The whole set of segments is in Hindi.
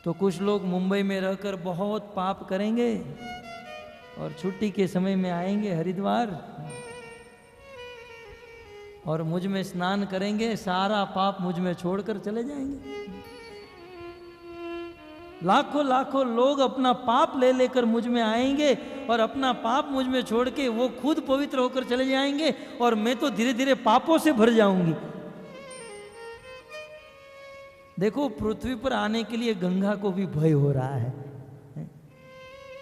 तो कुछ लोग मुंबई में रहकर बहुत पाप करेंगे और छुट्टी के समय में आएंगे हरिद्वार और मुझ में स्नान करेंगे, सारा पाप मुझ में छोड़कर चले जाएंगे। लाखों लाखों लोग अपना पाप ले लेकर मुझ में आएंगे और अपना पाप मुझ में छोड़ के वो खुद पवित्र होकर चले जाएंगे और मैं तो धीरे धीरे पापों से भर जाऊंगी। देखो, पृथ्वी पर आने के लिए गंगा को भी भय हो रहा है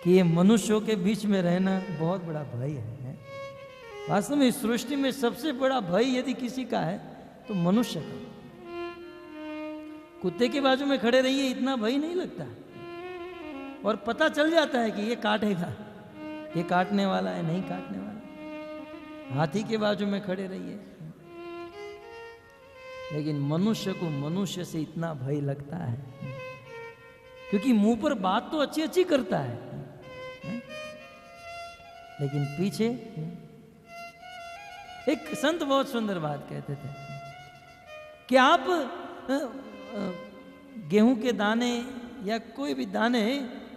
कि ये मनुष्यों के बीच में रहना बहुत बड़ा भय है। वास्तव में इस सृष्टि में सबसे बड़ा भय यदि किसी का है तो मनुष्य का। कुत्ते के बाजू में खड़े रहिए, इतना भय नहीं लगता और पता चल जाता है कि ये काटेगा, ये काटने वाला है, नहीं काटने वाला। हाथी के बाजू में खड़े रहिए, लेकिन मनुष्य को मनुष्य से इतना भय लगता है क्योंकि मुंह पर बात तो अच्छी अच्छी करता है, लेकिन पीछे। एक संत बहुत सुंदर बात कहते थे कि आप गेहूं के दाने या कोई भी दाने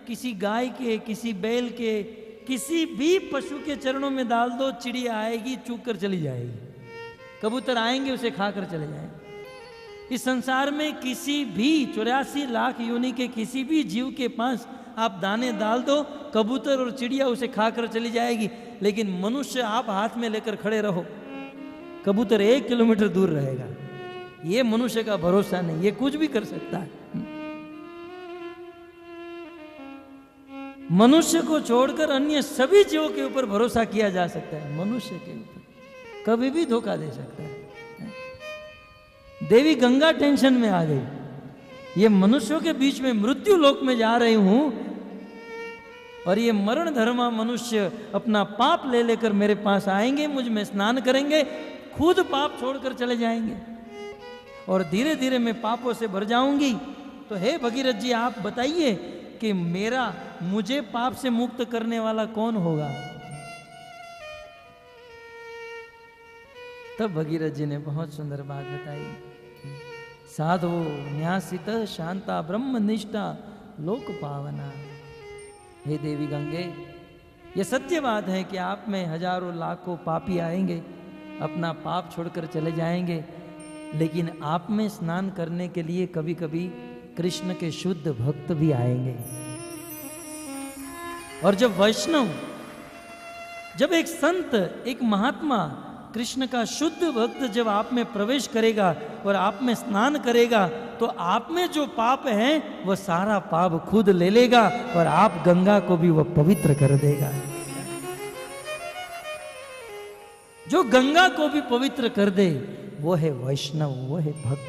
किसी गाय के, किसी बैल के, किसी भी पशु के चरणों में डाल दो, चिड़िया आएगी, चूक कर चली जाएगी। कबूतर आएंगे, उसे खाकर चले जाएंगे। इस संसार में किसी भी 84 लाख योनि के किसी भी जीव के पास आप दाने डाल दो, कबूतर और चिड़िया उसे खाकर चली जाएगी। लेकिन मनुष्य आप हाथ में लेकर खड़े रहो, कबूतर 1 किलोमीटर दूर रहेगा। ये मनुष्य का भरोसा नहीं, ये कुछ भी कर सकता है। मनुष्य को छोड़कर अन्य सभी जीवों के ऊपर भरोसा किया जा सकता है, मनुष्य के ऊपर कभी भी धोखा दे सकता है। देवी गंगा टेंशन में आ गई, ये मनुष्यों के बीच में मृत्यु लोक में जा रही हूं और ये मरण धर्मा मनुष्य अपना पाप ले लेकर मेरे पास आएंगे, मुझ में स्नान करेंगे, खुद पाप छोड़कर चले जाएंगे और धीरे धीरे मैं पापों से भर जाऊंगी। तो हे भगीरथ जी, आप बताइए कि मुझे पाप से मुक्त करने वाला कौन होगा? तब भगीरथ जी ने बहुत सुंदर बात बताई। साधो न्यासित शांता ब्रह्मनिष्ठा लोक पावना। हे देवी गंगे, ये सत्य बात है कि आप में हजारों लाखों पापी आएंगे, अपना पाप छोड़कर चले जाएंगे, लेकिन आप में स्नान करने के लिए कभी कभी कृष्ण के शुद्ध भक्त भी आएंगे। और जब वैष्णव, जब एक संत, एक महात्मा, कृष्ण का शुद्ध भक्त जब आप में प्रवेश करेगा और आप में स्नान करेगा, तो आप में जो पाप है वह सारा पाप खुद ले लेगा और आप गंगा को भी वह पवित्र कर देगा। जो गंगा को भी पवित्र कर दे वो है वैष्णव, वो है भक्त।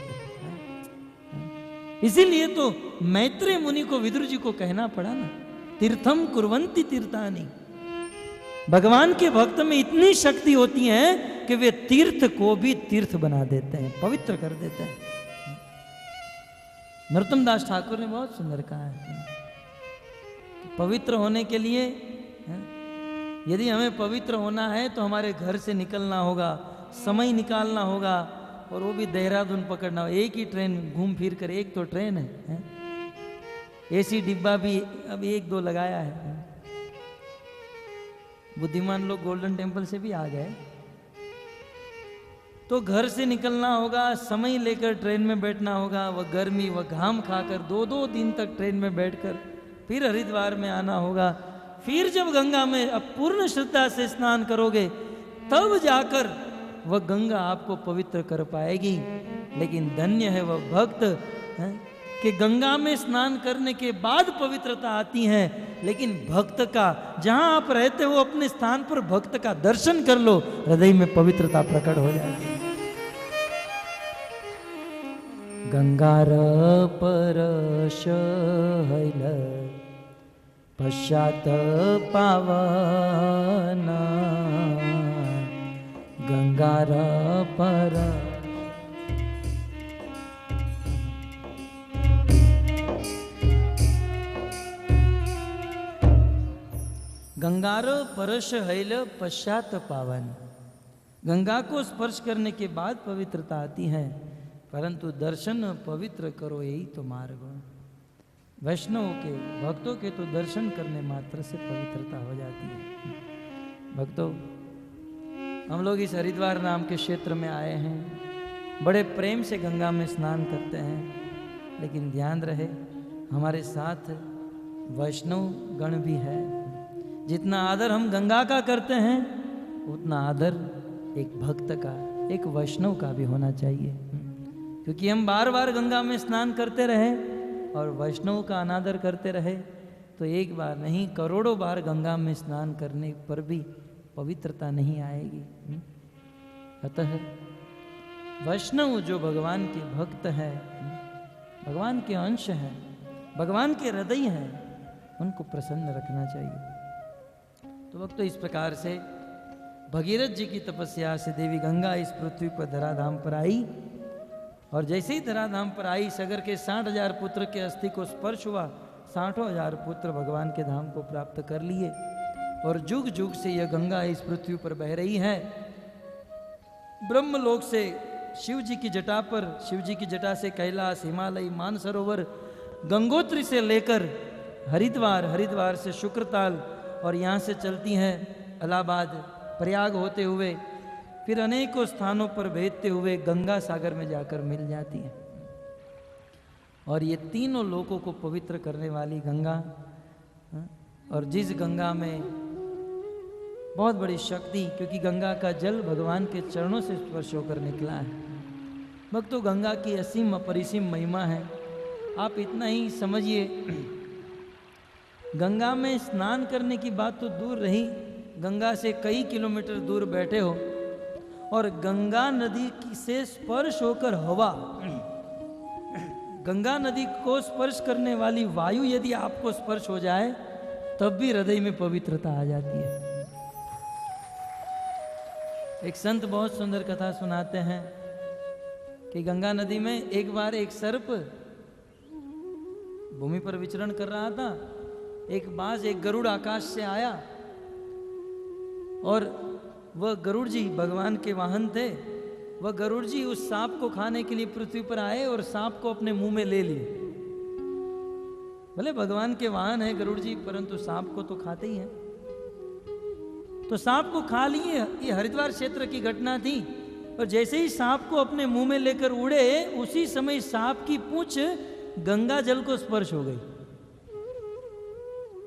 इसीलिए तो मैत्रेय मुनि को, विदुर जी को कहना पड़ा ना, तीर्थम कुर्वन्ति तीर्थानि। भगवान के भक्त में इतनी शक्ति होती है कि वे तीर्थ को भी तीर्थ बना देते हैं, पवित्र कर देते हैं। नरोत्तम दास ठाकुर ने बहुत सुंदर कहा है, पवित्र होने के लिए, यदि हमें पवित्र होना है तो हमारे घर से निकलना होगा, समय निकालना होगा, और वो भी देहरादून पकड़ना हो। एक ही ट्रेन घूम फिर कर, एक तो ट्रेन है, एसी डिब्बा भी अब 1-2 लगाया है। बुद्धिमान लोग गोल्डन टेम्पल से भी आ गए। तो घर से निकलना होगा, समय लेकर ट्रेन में बैठना होगा, वह गर्मी वह घाम खाकर 2-2 दिन तक ट्रेन में बैठकर फिर हरिद्वार में आना होगा। फिर जब गंगा में अब पूर्ण श्रद्धा से स्नान करोगे तब जाकर वह गंगा आपको पवित्र कर पाएगी। लेकिन धन्य है वह भक्त कि गंगा में स्नान करने के बाद पवित्रता आती है, लेकिन भक्त का, जहां आप रहते हो अपने स्थान पर भक्त का दर्शन कर लो, हृदय में पवित्रता प्रकट हो जाती है। गंगार परश हैल पश्चात पावन, गंगार पर गंगार परश हैल पश्चात पावन। गंगा को स्पर्श करने के बाद पवित्रता आती है, परंतु दर्शन पवित्र करो यही तो मार्ग। वैष्णव के भक्तों के तो दर्शन करने मात्र से पवित्रता हो जाती है। भक्तों, हम लोग इस हरिद्वार नाम के क्षेत्र में आए हैं, बड़े प्रेम से गंगा में स्नान करते हैं, लेकिन ध्यान रहे हमारे साथ वैष्णव गण भी है। जितना आदर हम गंगा का करते हैं उतना आदर एक भक्त का, एक वैष्णव का भी होना चाहिए। क्योंकि हम बार बार गंगा में स्नान करते रहे और वैष्णव का अनादर करते रहे तो एक बार नहीं करोड़ों बार गंगा में स्नान करने पर भी पवित्रता नहीं आएगी। अतः वैष्णव जो भगवान के भक्त है, भगवान के अंश हैं, भगवान के हृदय हैं, उनको प्रसन्न रखना चाहिए। तो वक्त तो इस प्रकार से भगीरथ जी की तपस्या से देवी गंगा इस पृथ्वी पर धराधाम पर आई और जैसे ही धराधाम पर आई सगर के 60,000 पुत्र के अस्थि को स्पर्श हुआ, 60,000 पुत्र भगवान के धाम को प्राप्त कर लिए और जुग जुग से यह गंगा इस पृथ्वी पर बह रही है। ब्रह्मलोक से शिव जी की जटा पर, शिव जी की जटा से कैलाश, हिमालय, मानसरोवर, गंगोत्री से लेकर हरिद्वार, हरिद्वार से शुक्रताल और यहाँ से चलती हैं इलाहाबाद, प्रयाग होते हुए फिर अनेकों स्थानों पर भेजते हुए गंगा सागर में जाकर मिल जाती हैं। और ये तीनों लोकों को पवित्र करने वाली गंगा, और जिस गंगा में बहुत बड़ी शक्ति, क्योंकि गंगा का जल भगवान के चरणों से स्पर्श होकर निकला है। भक्तों, गंगा की असीम अपरिसीम महिमा है। आप इतना ही समझिए, गंगा में स्नान करने की बात तो दूर रही, गंगा से कई किलोमीटर दूर बैठे हो और गंगा नदी से स्पर्श होकर हवा, गंगा नदी को स्पर्श करने वाली वायु यदि आपको स्पर्श हो जाए तब भी हृदय में पवित्रता आ जाती है। एक संत बहुत सुंदर कथा सुनाते हैं कि गंगा नदी में एक बार एक सर्प भूमि पर विचरण कर रहा था। एक बाज, एक गरुड़ आकाश से आया और वह गरुड़ जी भगवान के वाहन थे। वह गरुड़ जी उस सांप को खाने के लिए पृथ्वी पर आए और सांप को अपने मुंह में ले लिए। भले भगवान के वाहन है गरुड़ जी, परंतु सांप को तो खाते ही हैं। तो सांप को खा लिए। ये हरिद्वार क्षेत्र की घटना थी। और जैसे ही सांप को अपने मुंह में लेकर उड़े, उसी समय सांप की पूंछ गंगा जल को स्पर्श हो गई।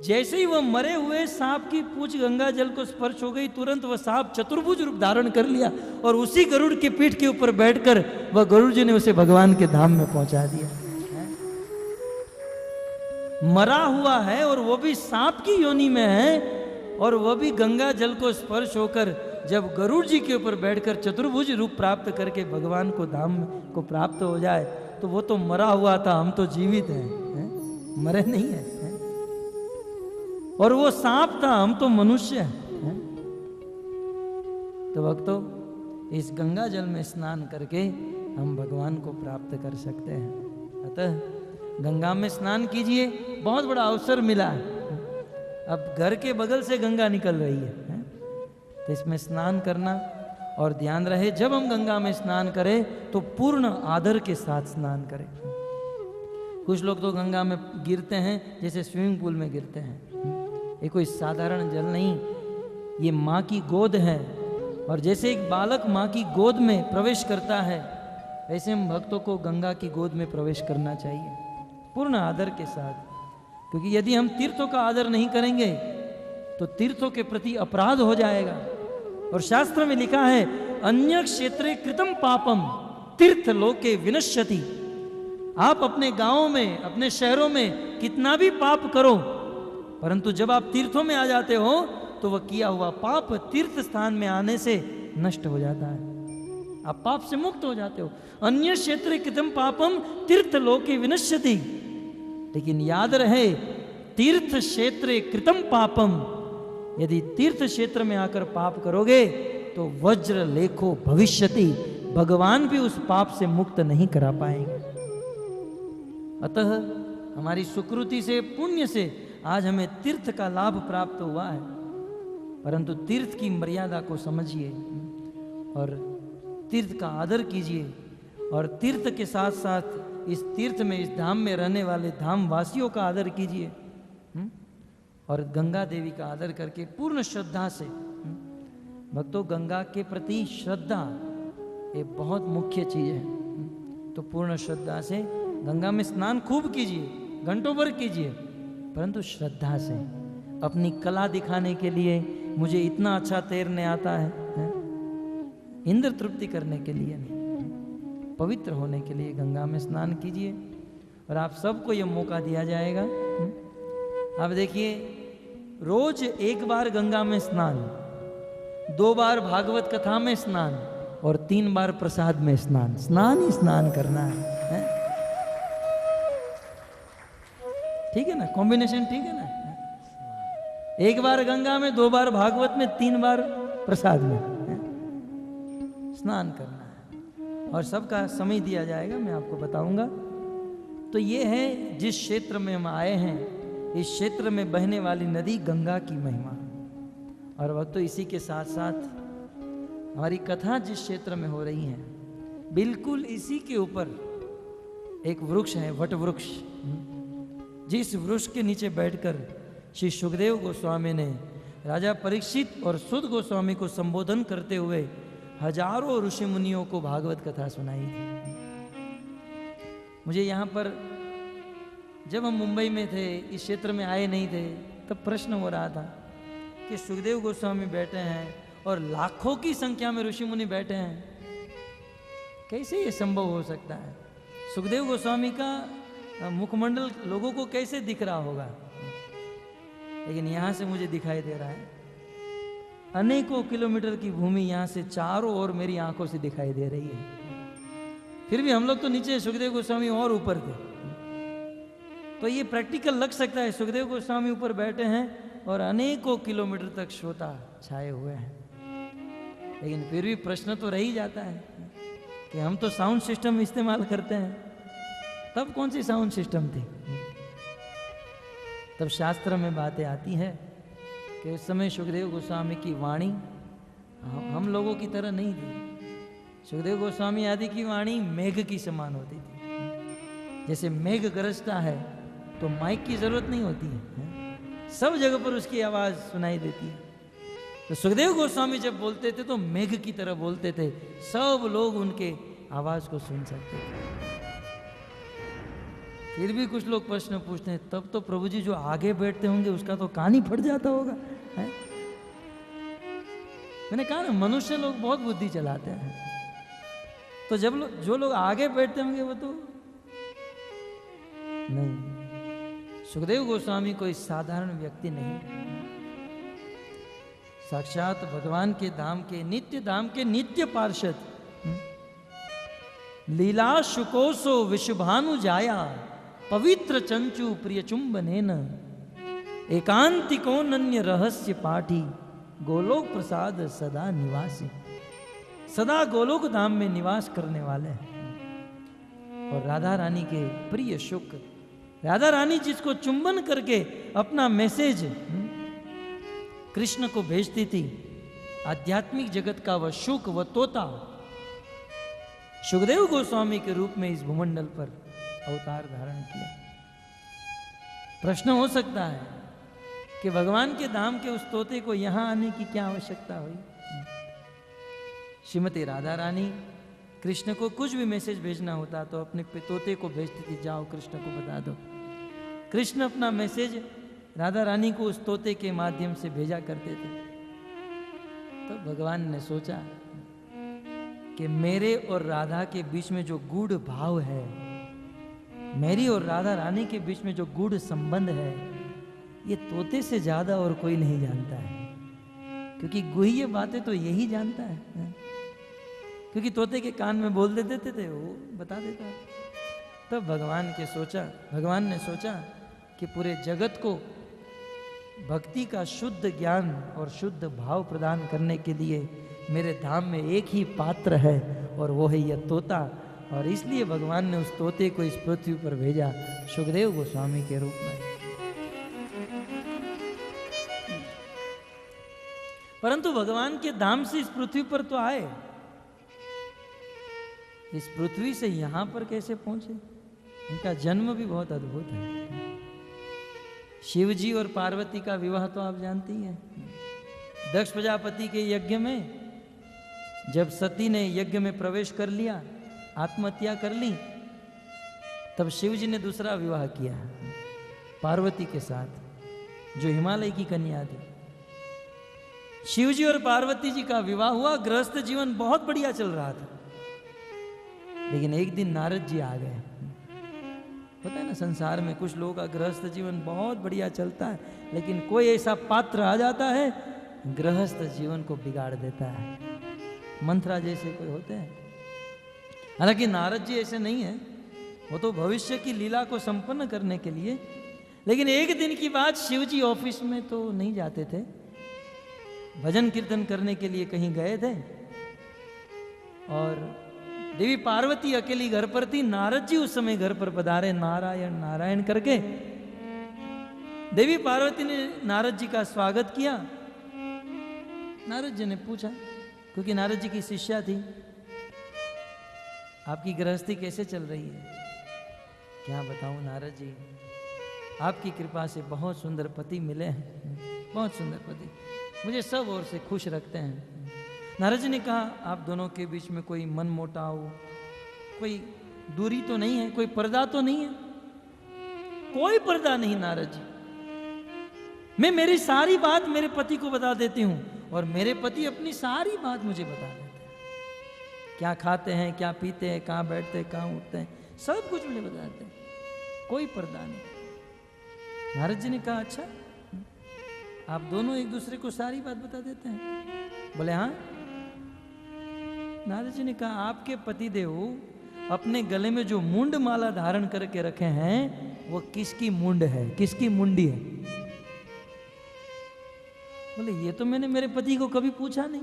जैसे ही वह मरे हुए सांप की पूंछ गंगा जल को स्पर्श हो गई, तुरंत वह सांप चतुर्भुज रूप धारण कर लिया और उसी गरुड़ के पीठ के ऊपर बैठकर वह गरुड़ जी ने उसे भगवान के धाम में पहुंचा दिया। मरा हुआ है और वो भी सांप की योनि में है, और वह भी गंगा जल को स्पर्श होकर जब गरुड़ जी के ऊपर बैठकर चतुर्भुज रूप प्राप्त करके भगवान को धाम को प्राप्त हो जाए, तो वो तो मरा हुआ था, हम तो जीवित हैं, मरे नहीं है। और वो सांप था, हम तो मनुष्य हैं। तो भक्तों, इस गंगा जल में स्नान करके हम भगवान को प्राप्त कर सकते हैं। अतः गंगा में स्नान कीजिए, बहुत बड़ा अवसर मिला है। अब घर के बगल से गंगा निकल रही है, तो इसमें स्नान करना। और ध्यान रहे, जब हम गंगा में स्नान करें तो पूर्ण आदर के साथ स्नान करें। कुछ लोग तो गंगा में गिरते हैं जैसे स्विमिंग पूल में गिरते हैं। ये कोई साधारण जल नहीं, ये माँ की गोद है। और जैसे एक बालक माँ की गोद में प्रवेश करता है, वैसे हम भक्तों को गंगा की गोद में प्रवेश करना चाहिए पूर्ण आदर के साथ। क्योंकि यदि हम तीर्थों का आदर नहीं करेंगे तो तीर्थों के प्रति अपराध हो जाएगा। और शास्त्र में लिखा है, अन्य क्षेत्रे कृतम पापम तीर्थ लोके विनश्यति। आप अपने गांवों में, अपने शहरों में कितना भी पाप करो, परंतु जब आप तीर्थों में आ जाते हो तो वह किया हुआ पाप तीर्थ स्थान में आने से नष्ट हो जाता है, आप पाप से मुक्त हो जाते हो। अन्य क्षेत्र कृतम पापम तीर्थ लोके विनश्यति। लेकिन याद रहे, तीर्थ क्षेत्र कृतम पापम, यदि तीर्थ क्षेत्र में आकर पाप करोगे तो वज्र लेखो भविष्यति, भगवान भी उस पाप से मुक्त नहीं करा पाएंगे। अतः हमारी सुकृति से, पुण्य से आज हमें तीर्थ का लाभ प्राप्त हुआ है, परंतु तीर्थ की मर्यादा को समझिए और तीर्थ का आदर कीजिए। और तीर्थ के साथ साथ इस तीर्थ में, इस धाम में रहने वाले धाम वासियों का आदर कीजिए, और गंगा देवी का आदर करके पूर्ण श्रद्धा से। भक्तों, गंगा के प्रति श्रद्धा ये बहुत मुख्य चीज है। तो पूर्ण श्रद्धा से गंगा में स्नान खूब कीजिए, घंटों भर कीजिए, परंतु श्रद्धा से। अपनी कला दिखाने के लिए, मुझे इतना अच्छा तैरने आता है, इंद्र तृप्ति करने के लिए नहीं, पवित्र होने के लिए गंगा में स्नान कीजिए। और आप सबको यह मौका दिया जाएगा। आप देखिए, रोज एक बार गंगा में स्नान, 2 बार भागवत कथा में स्नान और 3 बार प्रसाद में स्नान, स्नान ही स्नान करना है? ठीक है ना? कॉम्बिनेशन ठीक है ना? 1 बार गंगा में, 2 बार भागवत में, 3 बार प्रसाद में स्नान करना है। और सबका समय दिया जाएगा, मैं आपको बताऊंगा। तो ये है जिस क्षेत्र में हम आए हैं, इस क्षेत्र में बहने वाली नदी गंगा की महिमा। और वह तो इसी के साथ साथ हमारी कथा जिस क्षेत्र में हो रही है, बिल्कुल इसी के ऊपर एक वृक्ष है, वट वृक्ष। जिस वृक्ष के नीचे बैठकर श्री सुखदेव गोस्वामी ने राजा परीक्षित और सुद गोस्वामी को संबोधन करते हुए हजारों ऋषि मुनियों को भागवत कथा सुनाई थी। मुझे यहाँ पर, जब हम मुंबई में थे, इस क्षेत्र में आए नहीं थे, तब प्रश्न हो रहा था कि सुखदेव गोस्वामी बैठे हैं और लाखों की संख्या में ऋषि मुनि बैठे हैं, कैसे ये संभव हो सकता है? सुखदेव गोस्वामी का मुखमंडल लोगों को कैसे दिख रहा होगा? लेकिन यहाँ से मुझे दिखाई दे रहा है, अनेकों किलोमीटर की भूमि यहाँ से चारों ओर मेरी आंखों से दिखाई दे रही है। फिर भी हम लोग तो नीचे, सुखदेव गोस्वामी और ऊपर थे। तो ये प्रैक्टिकल लग सकता है, सुखदेव गोस्वामी ऊपर बैठे हैं और अनेकों किलोमीटर तक श्रोता छाए हुए हैं। लेकिन फिर भी प्रश्न तो रह ही जाता है कि हम तो साउंड सिस्टम इस्तेमाल करते हैं, तब कौन सी साउंड सिस्टम थी? तब शास्त्र में बातें आती है कि उस समय सुखदेव गोस्वामी की वाणी हम लोगों की तरह नहीं थी। सुखदेव गोस्वामी आदि की वाणी मेघ की समान होती थी। जैसे मेघ गरजता है तो माइक की जरूरत नहीं होती है, सब जगह पर उसकी आवाज सुनाई देती है। तो सुखदेव गोस्वामी जब बोलते थे तो मेघ की तरह बोलते थे, सब लोग उनके आवाज को सुन सकते थे। फिर भी कुछ लोग प्रश्न पूछते हैं, तब तो प्रभु जी जो आगे बैठते होंगे उसका तो कान ही फट जाता होगा, है? मैंने कहा ना, मनुष्य लोग बहुत बुद्धि चलाते हैं। तो जब जो लोग आगे बैठते होंगे वो तो नहीं। सुखदेव गोस्वामी कोई साधारण व्यक्ति नहीं, साक्षात भगवान के धाम के नित्य पार्षद। लीला शुकोसो विश्वभानु जाया पवित्र चंचु प्रिय चुंबनेन एकांतिको नन्य रहस्य पाठी गोलोक प्रसाद सदा निवासी। सदा गोलोक धाम में निवास करने वाले हैं। और राधा रानी के प्रिय शुक, राधा रानी जिसको चुंबन करके अपना मैसेज कृष्ण को भेजती थी, आध्यात्मिक जगत का वह शुक, वह तोता सुखदेव गोस्वामी के रूप में इस भूमंडल पर अवतार धारण किया। प्रश्न हो सकता है कि भगवान के धाम के उस तोते को यहां आने की क्या आवश्यकता हुई? श्रीमती राधा रानी कृष्ण को कुछ भी मैसेज भेजना होता तो अपने तोते को भेजती थी, जाओ कृष्ण को बता दो। कृष्ण अपना मैसेज राधा रानी को उस तोते के माध्यम से भेजा करते थे। तो भगवान ने सोचा कि मेरे और राधा के बीच में जो गूढ़ भाव है, मेरी और राधा रानी के बीच में जो गूढ़ संबंध है, ये तोते से ज्यादा और कोई नहीं जानता है। क्योंकि गुह्य बातें तो यही जानता है, क्योंकि तोते के कान में बोल देते थे, वो बता देता है। तब भगवान ने सोचा कि पूरे जगत को भक्ति का शुद्ध ज्ञान और शुद्ध भाव प्रदान करने के लिए मेरे धाम में एक ही पात्र है, और वो है यह तोता। और इसलिए भगवान ने उस तोते को इस पृथ्वी पर भेजा सुखदेव गोस्वामी के रूप में। परंतु भगवान के धाम से इस पृथ्वी पर तो आए, इस पृथ्वी से यहां पर कैसे पहुंचे? इनका जन्म भी बहुत अद्भुत है। शिव जी और पार्वती का विवाह तो आप जानती हैं। दक्ष प्रजापति के यज्ञ में जब सती ने यज्ञ में प्रवेश कर लिया, आत्महत्या कर ली, तब शिव जी ने दूसरा विवाह किया पार्वती के साथ, जो हिमालय की कन्या थी। शिव जी और पार्वती जी का विवाह हुआ, गृहस्थ जीवन बहुत बढ़िया चल रहा था। लेकिन एक दिन नारद जी आ गए। पता है ना, संसार में कुछ लोगों का गृहस्थ जीवन बहुत बढ़िया चलता है, लेकिन कोई ऐसा पात्र आ जाता है, गृहस्थ जीवन को बिगाड़ देता है। मंथरा जैसे कोई होते हैं। हालांकि नारद जी ऐसे नहीं है, वो तो भविष्य की लीला को संपन्न करने के लिए। लेकिन एक दिन की बात, शिव जी ऑफिस में तो नहीं जाते थे, भजन कीर्तन करने के लिए कहीं गए थे, और देवी पार्वती अकेली घर पर थी। नारद जी उस समय घर पर पधारे, नारायण नारायण करके। देवी पार्वती ने नारद जी का स्वागत किया। नारद जी ने पूछा, क्योंकि नारद जी की शिष्या थी, आपकी गृहस्थी कैसे चल रही है? क्या बताऊं नारद जी, आपकी कृपा से बहुत सुंदर पति मिले हैं, बहुत सुंदर पति, मुझे सब ओर से खुश रखते हैं। नारद जी ने कहा, आप दोनों के बीच में कोई मन मोटाव, कोई दूरी तो नहीं है, कोई पर्दा तो नहीं है? कोई पर्दा नहीं नारद जी, मैं मेरी सारी बात मेरे पति को बता देती हूं, और मेरे पति अपनी सारी बात मुझे बता देते हैं। क्या खाते हैं, क्या पीते हैं, कहाँ बैठते हैं, कहाँ उठते हैं, सब कुछ मुझे बताते हैं, कोई पर्दा नहीं। नारद जी ने कहा, अच्छा आप दोनों एक दूसरे को सारी बात बता देते हैं? बोले हाँ। नारद जी ने कहा, आपके पतिदेव अपने गले में जो मुंड माला धारण करके रखे हैं, वो किसकी मुंड है, किसकी मुंडी है? बोले ये तो मैंने मेरे पति को कभी पूछा नहीं,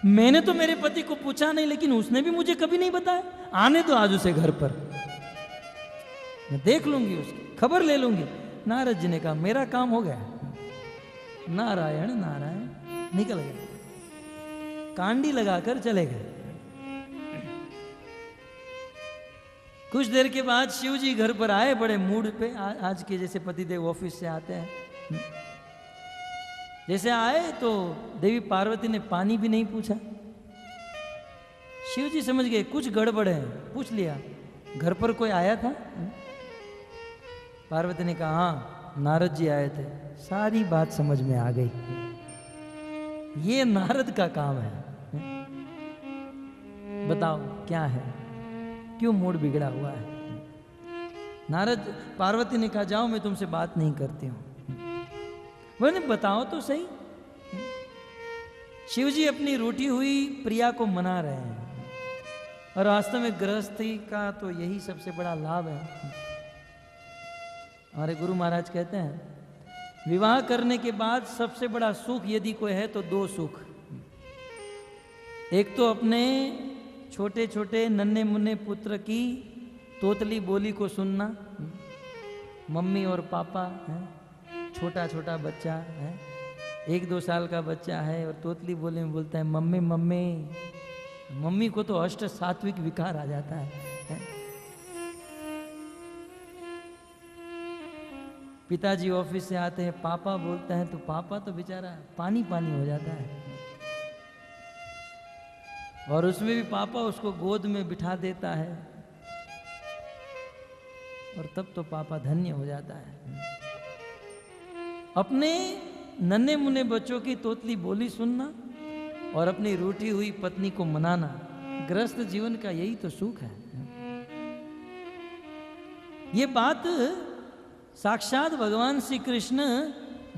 मैंने तो मेरे पति को पूछा नहीं, लेकिन उसने भी मुझे कभी नहीं बताया। आने दो आज उसे घर पर, मैं देख लूंगी, उसकी खबर ले लूंगी। नारद जी ने कहा, मेरा काम हो गया। नारायण नारायण निकल गए, कांडी लगाकर चले गए। कुछ देर के बाद शिव जी घर पर आए, बड़े मूड पे, आज के जैसे पतिदेव ऑफिस से आते हैं। जैसे आए तो देवी पार्वती ने पानी भी नहीं पूछा। शिव जी समझ गए कुछ गड़बड़ है, पूछ लिया, घर पर कोई आया था? पार्वती ने कहा, हाँ नारद जी आए थे। सारी बात समझ में आ गई, ये नारद का काम है। बताओ क्या है, क्यों मूड बिगड़ा हुआ है? नारद पार्वती ने कहा, जाओ मैं तुमसे बात नहीं करती हूं। बोले बताओ तो सही। शिव जी अपनी रूठी हुई प्रिया को मना रहे हैं, और वास्तव में गृहस्थी का तो यही सबसे बड़ा लाभ है। हमारे गुरु महाराज कहते हैं, विवाह करने के बाद सबसे बड़ा सुख यदि कोई है तो दो सुख। एक तो अपने छोटे छोटे नन्हे मुन्ने पुत्र की तोतली बोली को सुनना, मम्मी और पापा हैं, छोटा छोटा बच्चा है, 1-2 साल का बच्चा है, और तोतली बोली में बोलता है मम्मी मम्मी। मम्मी को तो अष्ट सात्विक विकार आ जाता है। पिताजी ऑफिस से आते हैं, पापा बोलते हैं, तो पापा तो बेचारा पानी पानी हो जाता है, और उसमें भी पापा उसको गोद में बिठा देता है, और तब तो पापा धन्य हो जाता है। अपने नन्हे मुन्ने बच्चों की तोतली बोली सुनना और अपनी रूठी हुई पत्नी को मनाना, गृहस्थ जीवन का यही तो सुख है। ये बात साक्षात भगवान श्री कृष्ण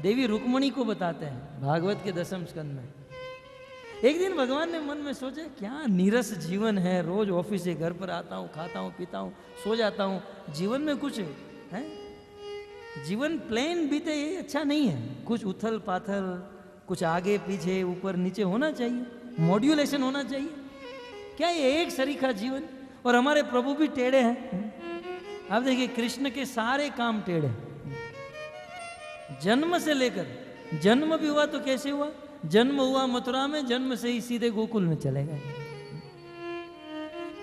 देवी रुक्मणी को बताते हैं भागवत के 10वें स्कंद में। एक दिन भगवान ने मन में सोचा, क्या नीरस जीवन है, रोज ऑफिस से घर पर आता हूँ, खाता हूँ, पीता हूँ, सो जाता हूँ, जीवन में कुछ है, जीवन प्लेन बीते ये अच्छा नहीं है, कुछ उथल पाथल, कुछ आगे पीछे ऊपर नीचे होना चाहिए, मॉड्यूलेशन होना चाहिए। क्या ये एक सरीखा जीवन? और हमारे प्रभु भी टेढ़े हैं। आप देखिए कृष्ण के सारे काम टेढ़े, जन्म से लेकर, जन्म भी हुआ तो कैसे हुआ, जन्म हुआ मथुरा में, जन्म से ही सीधे गोकुल में चले गए।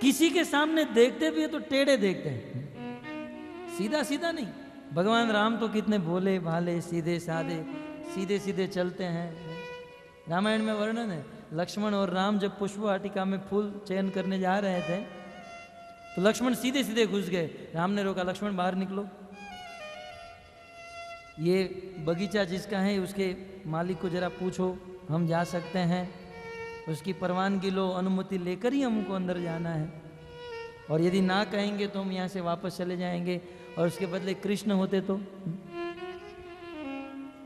किसी के सामने देखते भी है तो टेढ़े देखते हैं, सीधा सीधा नहीं। भगवान राम तो कितने भोले भाले सीधे साधे, सीधे सीधे चलते हैं। रामायण में वर्णन है, लक्ष्मण और राम जब पुष्प वाटिका में फूल चयन करने जा रहे थे तो लक्ष्मण सीधे सीधे घुस गए। राम ने रोका, लक्ष्मण बाहर निकलो, ये बगीचा जिसका है उसके मालिक को जरा पूछो, हम जा सकते हैं, उसकी परवानगी लो, अनुमति लेकर ही हमको अंदर जाना है, और यदि ना कहेंगे तो हम यहाँ से वापस चले जाएंगे। और उसके बदले कृष्ण होते तो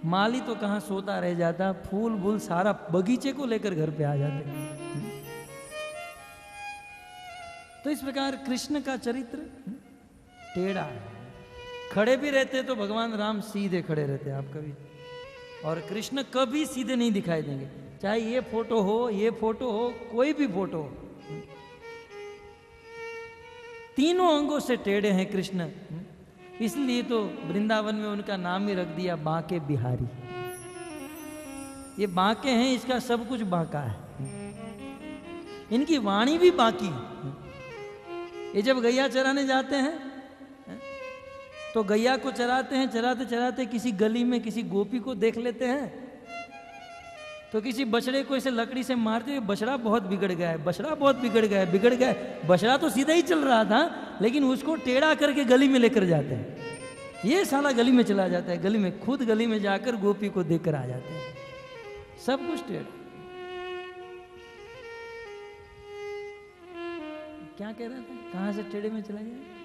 माली तो कहाँ सोता रह जाता, फूल फूल सारा बगीचे को लेकर घर पे आ जाते। तो इस प्रकार कृष्ण का चरित्र टेढ़ा है। खड़े भी रहते तो भगवान राम सीधे खड़े रहते आप कभी, और कृष्ण कभी सीधे नहीं दिखाई देंगे, चाहे ये फोटो हो, ये फोटो हो, कोई भी फोटो हो, तीनों अंगों से टेढ़े हैं कृष्ण। इसलिए तो वृंदावन में उनका नाम ही रख दिया बांके बिहारी। ये बांके हैं, इसका सब कुछ बांका है, इनकी वाणी भी बांकी है। ये जब गैया चराने जाते हैं तो गैया को चराते हैं, चराते चराते किसी गली में किसी गोपी को देख लेते हैं तो किसी बछड़े को ऐसे लकड़ी से मारते हुए, बछड़ा बहुत बिगड़ गया है, बछड़ा बहुत बिगड़ गया है, बिगड़ गया है। बछड़ा तो सीधा ही चल रहा था, लेकिन उसको टेढ़ा करके गली में लेकर जाते हैं। ये साला गली में चला जाता है, गली में, खुद गली में जाकर गोपी को देखकर आ जाते हैं। सब कुछ टेढ़ा। क्या कह रहा था, कहां से टेढ़े में चला गया?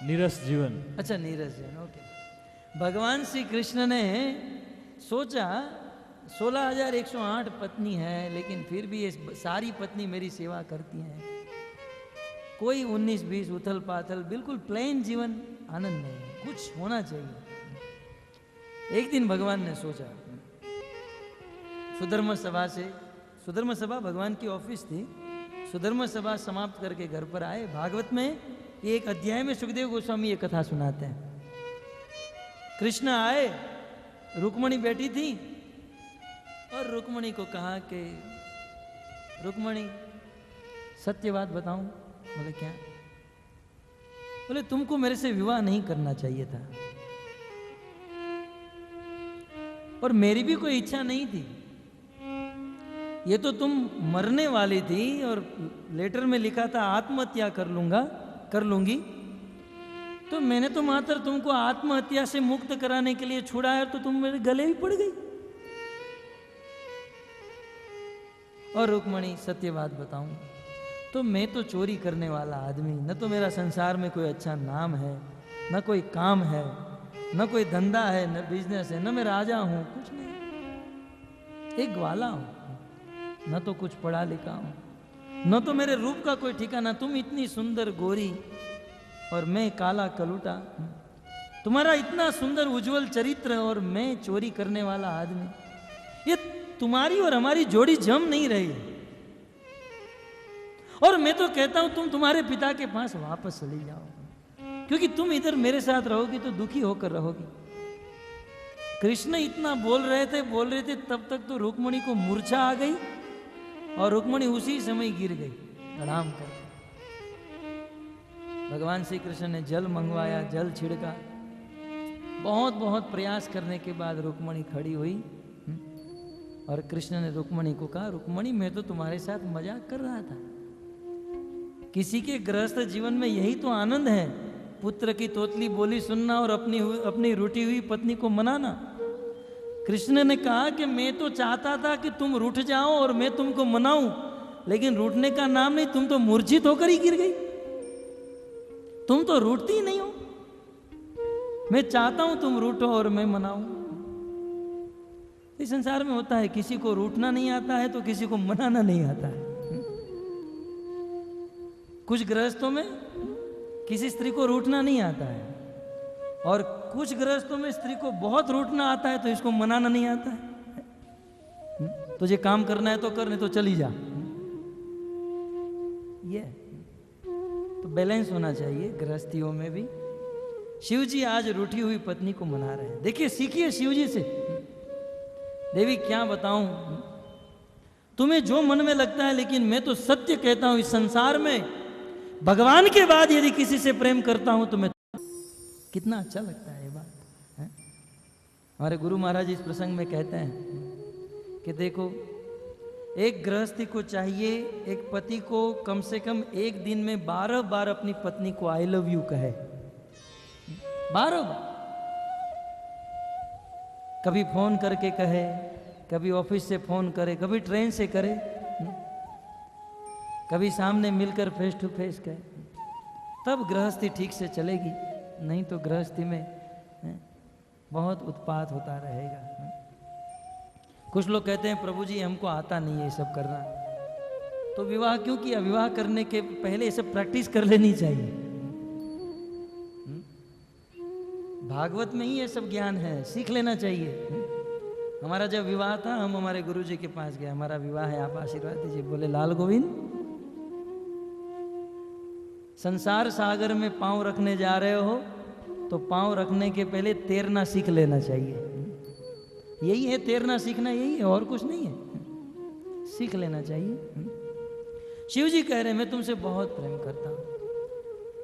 नीरस जीवन। अच्छा, नीरस जीवन, ओके। भगवान श्री कृष्ण ने सोचा 16,108 पत्नी है, लेकिन फिर भी ये सारी पत्नी मेरी सेवा करती हैं, कोई 19-20 उथल पाथल, बिल्कुल प्लेन जीवन, आनंद नहीं, कुछ होना चाहिए। एक दिन भगवान ने सोचा, सुधर्म सभा से, सुधर्म सभा भगवान की ऑफिस थी, सुधर्म सभा समाप्त करके घर पर आए। भागवत में एक अध्याय में सुखदेव गोस्वामी ये कथा सुनाते हैं। कृष्ण आए, रुक्मणी बैठी थी और रुक्मणी को कहा कि रुक्मणी सत्य बात बताऊं? बोले क्या? बोले तुमको मेरे से विवाह नहीं करना चाहिए था, और मेरी भी कोई इच्छा नहीं थी। ये तो तुम मरने वाली थी और लेटर में लिखा था आत्महत्या कर लूंगी, तो मैंने तो मात्र तुमको आत्महत्या से मुक्त कराने के लिए छुड़ाया, तो तुम मेरे गले ही पड़ गई। और रुक्मणी सत्य बात बताऊं तो मैं तो चोरी करने वाला आदमी, न तो मेरा संसार में कोई अच्छा नाम है, न कोई काम है, न कोई धंधा है, न बिजनेस है, न मैं राजा हूं, कुछ नहीं, एक ग्वाला हूं, न तो कुछ पढ़ा लिखा हूं, न तो मेरे रूप का कोई ठिकाना। तुम इतनी सुंदर गोरी और मैं काला कलूटा, तुम्हारा इतना सुंदर उज्जवल चरित्र और मैं चोरी करने वाला आदमी, ये तुम्हारी और हमारी जोड़ी जम नहीं रही। और मैं तो कहता हूं तुम तुम्हारे पिता के पास वापस चली जाओ, क्योंकि तुम इधर मेरे साथ रहोगी तो दुखी होकर रहोगी। कृष्ण इतना बोल रहे थे, तब तक तो रुक्मणी को मूर्छा आ गई और रुक्मणी उसी समय गिर गई प्रणाम कर। भगवान श्री कृष्ण ने जल मंगवाया, जल छिड़का, बहुत बहुत प्रयास करने के बाद रुक्मणी खड़ी हुई और कृष्ण ने रुक्मणी को कहा, रुक्मणी मैं तो तुम्हारे साथ मजाक कर रहा था, किसी के गृहस्थ जीवन में यही तो आनंद है, पुत्र की तोतली बोली सुनना और अपनी रूठी हुई पत्नी को मनाना। कृष्ण ने कहा कि मैं तो चाहता था कि तुम रूठ जाओ और मैं तुमको मनाऊं, लेकिन रूठने का नाम नहीं, तुम तो मूर्छित होकर ही गिर गई, तुम तो रूठती ही नहीं हो। मैं चाहता हूं तुम रूठो और मैं मनाऊं। इस संसार में होता है, किसी को रूठना नहीं आता है तो किसी को मनाना नहीं आता है। कुछ गृहस्थों में किसी स्त्री को रूठना नहीं आता है, और कुछ गृहस्थों में स्त्री को बहुत रूठना आता है तो इसको मनाना नहीं आता है। तुझे काम करना है तो कर, नहीं तो चली जा। ये तो बैलेंस होना चाहिए गृहस्थियों में भी, शिव जी आज रूठी हुई पत्नी को मना रहे हैं। देखिए, सीखिए शिव जी से। देवी क्या बताऊं, तुम्हें जो मन में लगता है, लेकिन मैं तो सत्य कहता हूं, इस संसार में भगवान के बाद यदि किसी से प्रेम करता हूं तो मैं, कितना अच्छा लगता है ये बात है? हमारे गुरु महाराज इस प्रसंग में कहते हैं कि देखो, एक गृहस्थी को चाहिए, एक पति को कम से कम एक दिन में 12 बार अपनी पत्नी को आई लव यू कहे। 12 बार, कभी फोन करके कहे, कभी ऑफिस से फोन करे, कभी ट्रेन से करे, कभी सामने मिलकर फेस टू फेस कहे, तब गृहस्थी ठीक से चलेगी। नहीं तो गृहस्थी में बहुत उत्पात होता रहेगा। कुछ लोग कहते हैं प्रभु जी हमको आता नहीं है ये सब करना, तो विवाह क्यों किया? विवाह करने के पहले ये सब प्रैक्टिस कर लेनी चाहिए। भागवत में ही ये सब ज्ञान है, सीख लेना चाहिए। हमारा जब विवाह था, हम हमारे गुरु जी के पास गए, हमारा विवाह है, आप आशीर्वाद दीजिए। बोले लाल गोविंद, संसार सागर में पांव रखने जा रहे हो तो पांव रखने के पहले तैरना सीख लेना चाहिए। यही है तैरना सीखना, यही है, और कुछ नहीं है, सीख लेना चाहिए। शिव जी कह रहे हैं मैं तुमसे बहुत प्रेम करता हूं।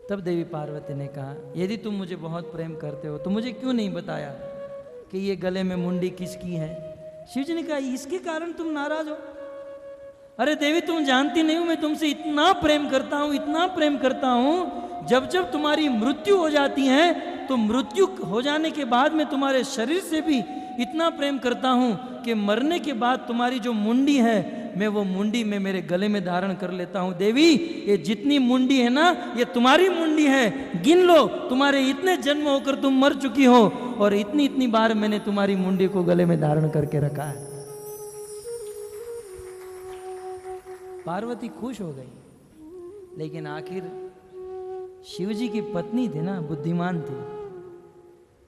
तब देवी पार्वती ने कहा यदि तुम मुझे बहुत प्रेम करते हो तो मुझे क्यों नहीं बताया कि ये गले में मुंडी किसकी है? शिव जी ने कहा इसके कारण तुम नाराज हो। अरे देवी तुम जानती नहीं हो मैं तुमसे इतना प्रेम करता हूं, इतना प्रेम करता हूं, जब जब तुम्हारी मृत्यु हो जाती है तो मृत्यु हो जाने के बाद मैं तुम्हारे शरीर से भी इतना प्रेम करता हूं कि मरने के बाद तुम्हारी जो मुंडी है मैं वो मुंडी में मेरे गले में धारण कर लेता हूं। देवी ये जितनी मुंडी है ना ये तुम्हारी मुंडी है, गिन लो, तुम्हारे इतने जन्म होकर तुम मर चुकी हो और इतनी इतनी बार मैंने तुम्हारी मुंडी को गले में धारण करके रखा है। पार्वती खुश हो गई, लेकिन आखिर शिव जी की पत्नी थी ना, बुद्धिमान थी।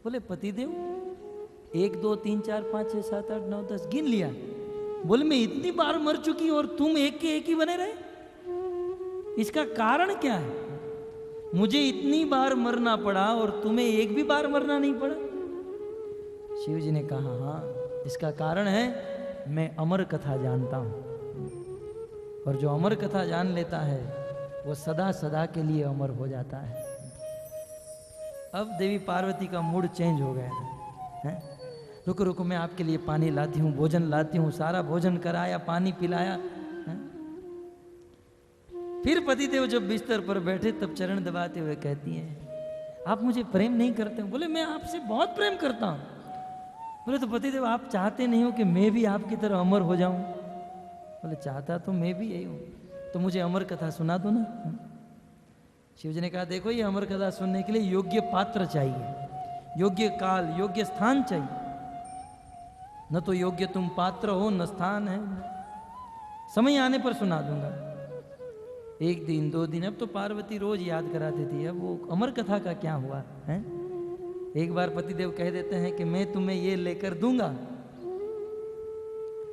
बोले पतिदेव 1 2 3 4 5 6 7 8 9 10 गिन लिया। बोले मैं इतनी बार मर चुकी और तुम एक के एक ही बने रहे, इसका कारण क्या है? मुझे इतनी बार मरना पड़ा और तुम्हें एक भी बार मरना नहीं पड़ा। शिव जी ने कहा हाँ, इसका कारण है मैं अमर कथा जानता हूं, और जो अमर कथा जान लेता है वो सदा सदा के लिए अमर हो जाता है। अब देवी पार्वती का मूड चेंज हो गया है। रुको रुको मैं आपके लिए पानी लाती हूँ, भोजन लाती हूँ। सारा भोजन कराया, पानी पिलाया। फिर पतिदेव जब बिस्तर पर बैठे तब चरण दबाते हुए कहती हैं आप मुझे प्रेम नहीं करते? बोले मैं आपसे बहुत प्रेम करता हूँ। बोले तो पतिदेव आप चाहते नहीं हो कि मैं भी आपकी तरह अमर हो जाऊं? बोले चाहता तो मैं भी यही हूं, तो मुझे अमर कथा सुना दो ना। शिव जी ने कहा देखो ये अमर कथा सुनने के लिए योग्य पात्र चाहिए, योग्य काल, योग्य स्थान चाहिए। न तो योग्य तुम पात्र हो न स्थान है। समय आने पर सुना दूंगा, 1 दिन 2 दिन। अब तो पार्वती रोज याद कराती थी, अब वो अमर कथा का क्या हुआ है? एक बार पतिदेव कह देते हैं कि मैं तुम्हें ये लेकर दूंगा,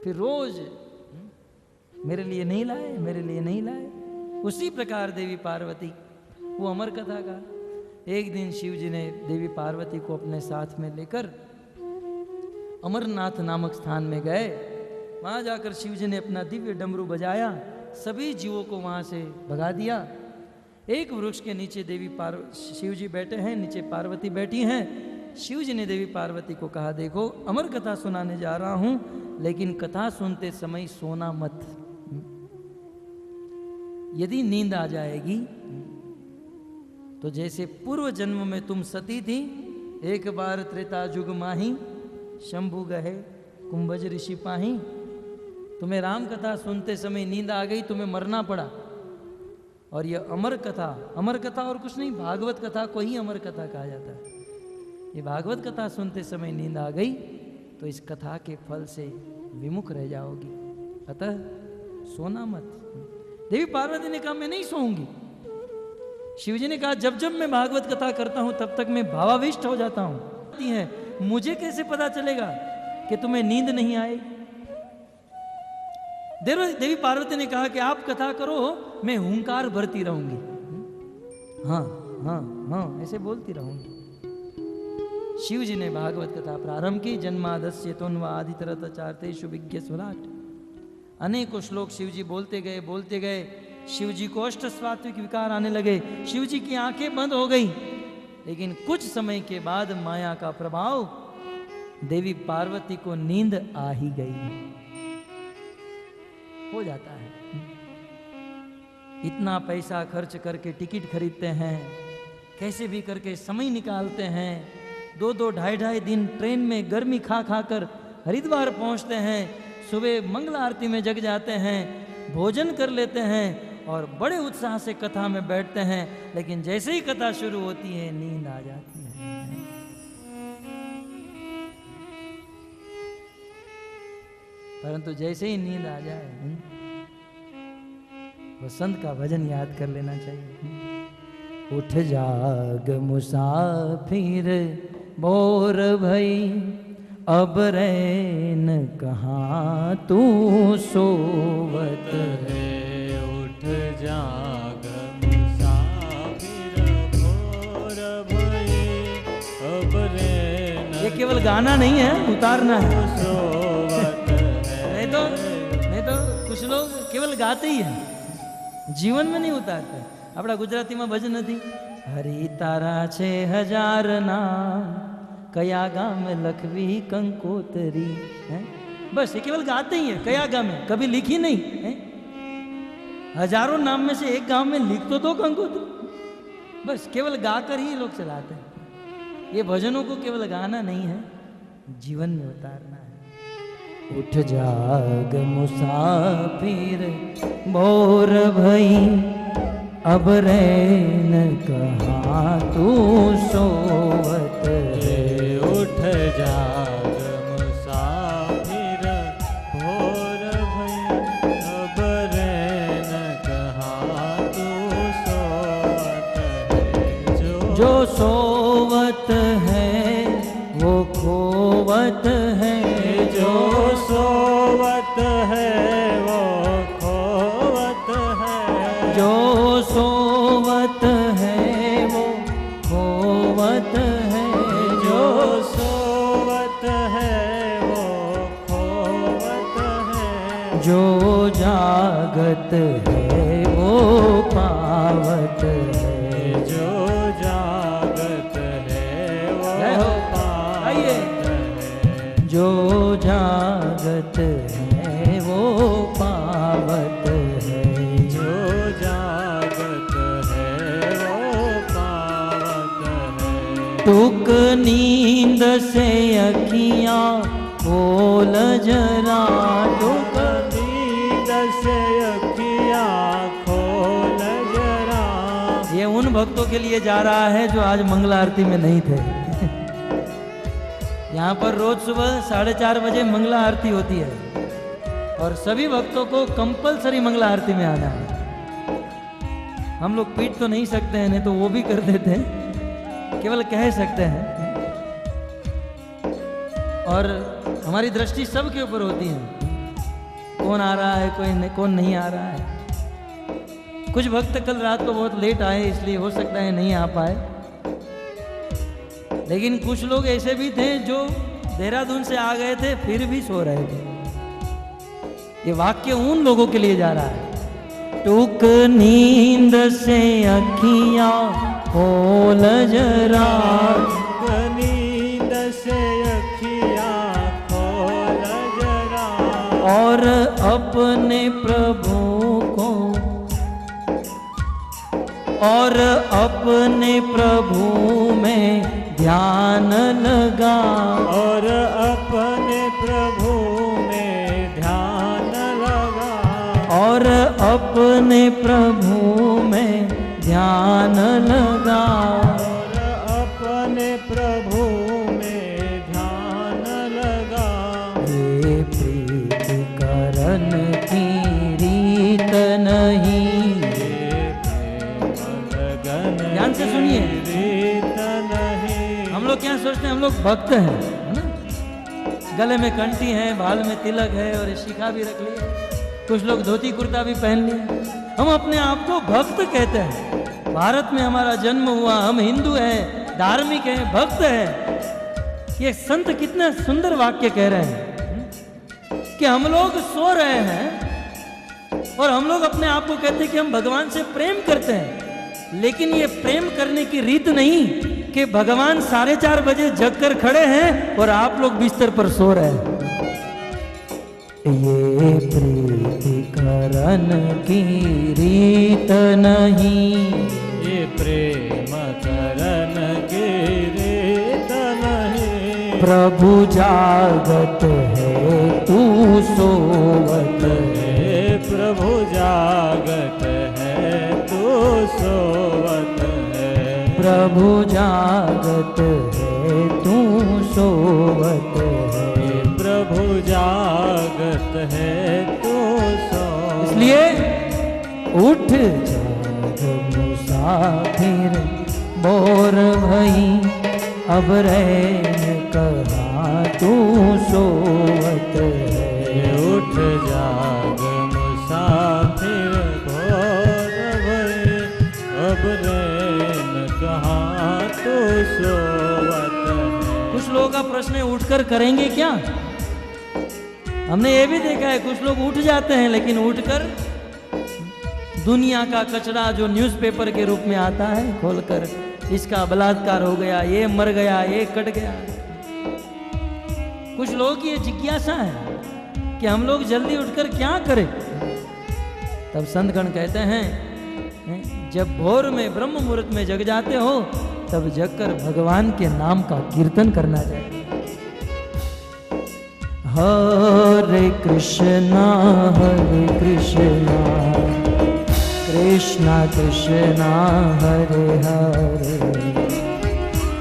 फिर रोज मेरे लिए नहीं लाए, मेरे लिए नहीं लाए। उसी प्रकार देवी पार्वती वो अमर कथा का। एक दिन शिव जी ने देवी पार्वती को अपने साथ में लेकर अमरनाथ नामक स्थान में गए। वहां जाकर शिव जी ने अपना दिव्य डमरू बजाया, सभी जीवों को वहां से भगा दिया। एक वृक्ष के नीचे शिव जी बैठे हैं, नीचे पार्वती बैठी हैं। शिव जी ने देवी पार्वती को कहा देखो अमर कथा सुनाने जा रहा हूं, लेकिन कथा सुनते समय सोना मत। यदि नींद आ जाएगी तो जैसे पूर्व जन्म में तुम सती थी, एक बार त्रेता जुग माही, शंभु गहे कुंभज ऋषि पाही। तुम्हें राम कथा सुनते समय नींद आ गई, तुम्हें मरना पड़ा। और यह अमर कथा और कुछ नहीं, भागवत कथा को ही अमर कथा कहा जाता है। ये भागवत कथा सुनते समय नींद आ गई तो इस कथा के फल से विमुख रह जाओगी, अतः सोना मत। देवी पार्वती ने कहा मैं नहीं सोऊंगी। शिव जी ने कहा जब जब मैं भागवत कथा करता हूं तब तक मैं भावाविष्ट हो जाता हूं। मुझे कैसे पता चलेगा कि तुम्हें नींद नहीं आएगी? देवी पार्वती ने कहा कि आप कथा करो, मैं हुंकार भरती रहूंगी, हाँ हाँ हाँ ऐसे बोलती रहूंगी। शिव जी ने भागवत कथा प्रारंभ की। जन्मादस्य तोन्वादितरतचार्तेषु विज्ञ स्वराट। अनेकों श्लोक शिव जी बोलते गए। शिव जी को अष्ट सात्विक विकार आने लगे। शिव जी की आंखें बंद हो गई। लेकिन कुछ समय के बाद माया का प्रभाव, देवी पार्वती को नींद आ ही गई। हो जाता है। इतना पैसा खर्च करके टिकट खरीदते हैं, कैसे भी करके समय निकालते हैं, 2-2 ढाई दिन ट्रेन में गर्मी खा कर हरिद्वार पहुंचते हैं। सुबह मंगला आरती में जग जाते हैं, भोजन कर लेते हैं और बड़े उत्साह से कथा में बैठते हैं। लेकिन जैसे ही कथा शुरू होती है नींद आ जाती है। परंतु जैसे ही नींद आ जाए वसंत का भजन याद कर लेना चाहिए। उठ जाग मुसाफिर बोर भई, अब रैन कहाँ तू सोवत है। उठ जाग मुसाफिर भोर भई, अब रैन ये केवल गाना नहीं है, उतारना है। सोवत है। नहीं तो कुछ लोग केवल गाते ही हैं, जीवन में नहीं उतारते। अपना गुजराती में भजन नहीं, हरि तारा छे हजार नाम, कया गाम लखवी कंकोतरी है। बस ये केवल गाते ही है, कया गाम में कभी लिखी नहीं है। हजारों नाम में से एक गांव में लिख तो दो कंकोतरी। बस केवल गाकर ही लोग चलाते हैं। ये भजनों को केवल गाना नहीं है, जीवन में उतारना है। उठ जाग मुसाफिर भोर भई, अब रैन कहाँ तू सोवत है। उठ जाग मुसाफिर भोर भई, अब रैन कहाँ तू सोवत है। जो सोवत है वो खोवत है। जो सोवत है वो खोवत है। जो सोवत है वो खोवत है। जो सोवत है वो खोवत है। जो जागत है वो पावत है। जो जागत है वो जय हो। आइए। पावत है। जो जागत है वो पावत है। जो जागत है वो पावत है। टूक नींद से अखियां खोल जरा। टूक नींद से अखियाँ खोल जरा। ये उन भक्तों के लिए जा रहा है जो आज मंगला आरती में नहीं थे। यहाँ पर रोज सुबह 4:30 बजे मंगला आरती होती है और सभी भक्तों को कंपलसरी मंगला आरती में आना है। हम लोग पीट तो नहीं सकते हैं, नहीं तो वो भी कर देते हैं, केवल कह सकते हैं। और हमारी दृष्टि सबके ऊपर होती है, कौन आ रहा है कौन नहीं आ रहा है। कुछ भक्त कल रात को बहुत लेट आए, इसलिए हो सकता है नहीं आ पाए। लेकिन कुछ लोग ऐसे भी थे जो देहरादून से आ गए थे फिर भी सो रहे थे। ये वाक्य उन लोगों के लिए जा रहा है। टूक नींद से अखियां खोल जरा। नींद से अखियाँ खोल जरा। और अपने प्रभु को, और अपने प्रभु में ध्यान लगा। और अपने प्रभु में ध्यान लगा। और अपने प्रभु में ध्यान लगा। और अपने प्रभु में ध्यान लगा। ये प्रीति करन की रीत नहीं। ध्यान से सुनिए। रीत नहीं। हम लोग क्या सोचते हैं, हम लोग भक्त हैं, है ना। गले में कंठी है, बाल में तिलक है और शिखा भी रख लिया। कुछ लोग धोती कुर्ता भी पहन लिया। हम अपने आप को भक्त कहते हैं। भारत में हमारा जन्म हुआ, हम हिंदू हैं, धार्मिक हैं, भक्त हैं। ये संत कितना सुंदर वाक्य कह रहे हैं कि हम लोग सो रहे हैं और हम लोग अपने आप को कहते हैं कि हम भगवान से प्रेम करते हैं, लेकिन ये प्रेम करने की रीत नहीं कि भगवान 4:30 बजे जग कर खड़े हैं और आप लोग बिस्तर पर सो रहे हैं। ये प्रीति करन की रीत नहीं, ये प्रेम करन की रीत नहीं। प्रभु जागत है तू सोवत है, प्रभु जागत है तू सोवत है। प्रभु जागत है तू सोवत है। प्रभु जागत है तू सोवत। इसलिए उठ जाग मुसाफिर बोर भई, अब रैन कहाँ तू सोवत है। उठ जाग मुसाफिर भोर भई, अब रैन कहाँ तू सोवत है। कुछ लोगों का प्रश्न है उठकर करेंगे क्या। हमने ये भी देखा है कुछ लोग उठ जाते हैं लेकिन उठकर दुनिया का कचरा जो न्यूज़पेपर के रूप में आता है खोलकर, इसका बलात्कार हो गया, ये मर गया, ये कट गया। कुछ लोगों की ये जिज्ञासा है कि हम लोग जल्दी उठकर क्या करें। तब संतगण कहते हैं जब भोर में ब्रह्म मुहूर्त में जग जाते हो तब जगकर भगवान के नाम का कीर्तन करना चाहिए। हरे कृष्णा कृष्णा कृष्णा हरे हरे,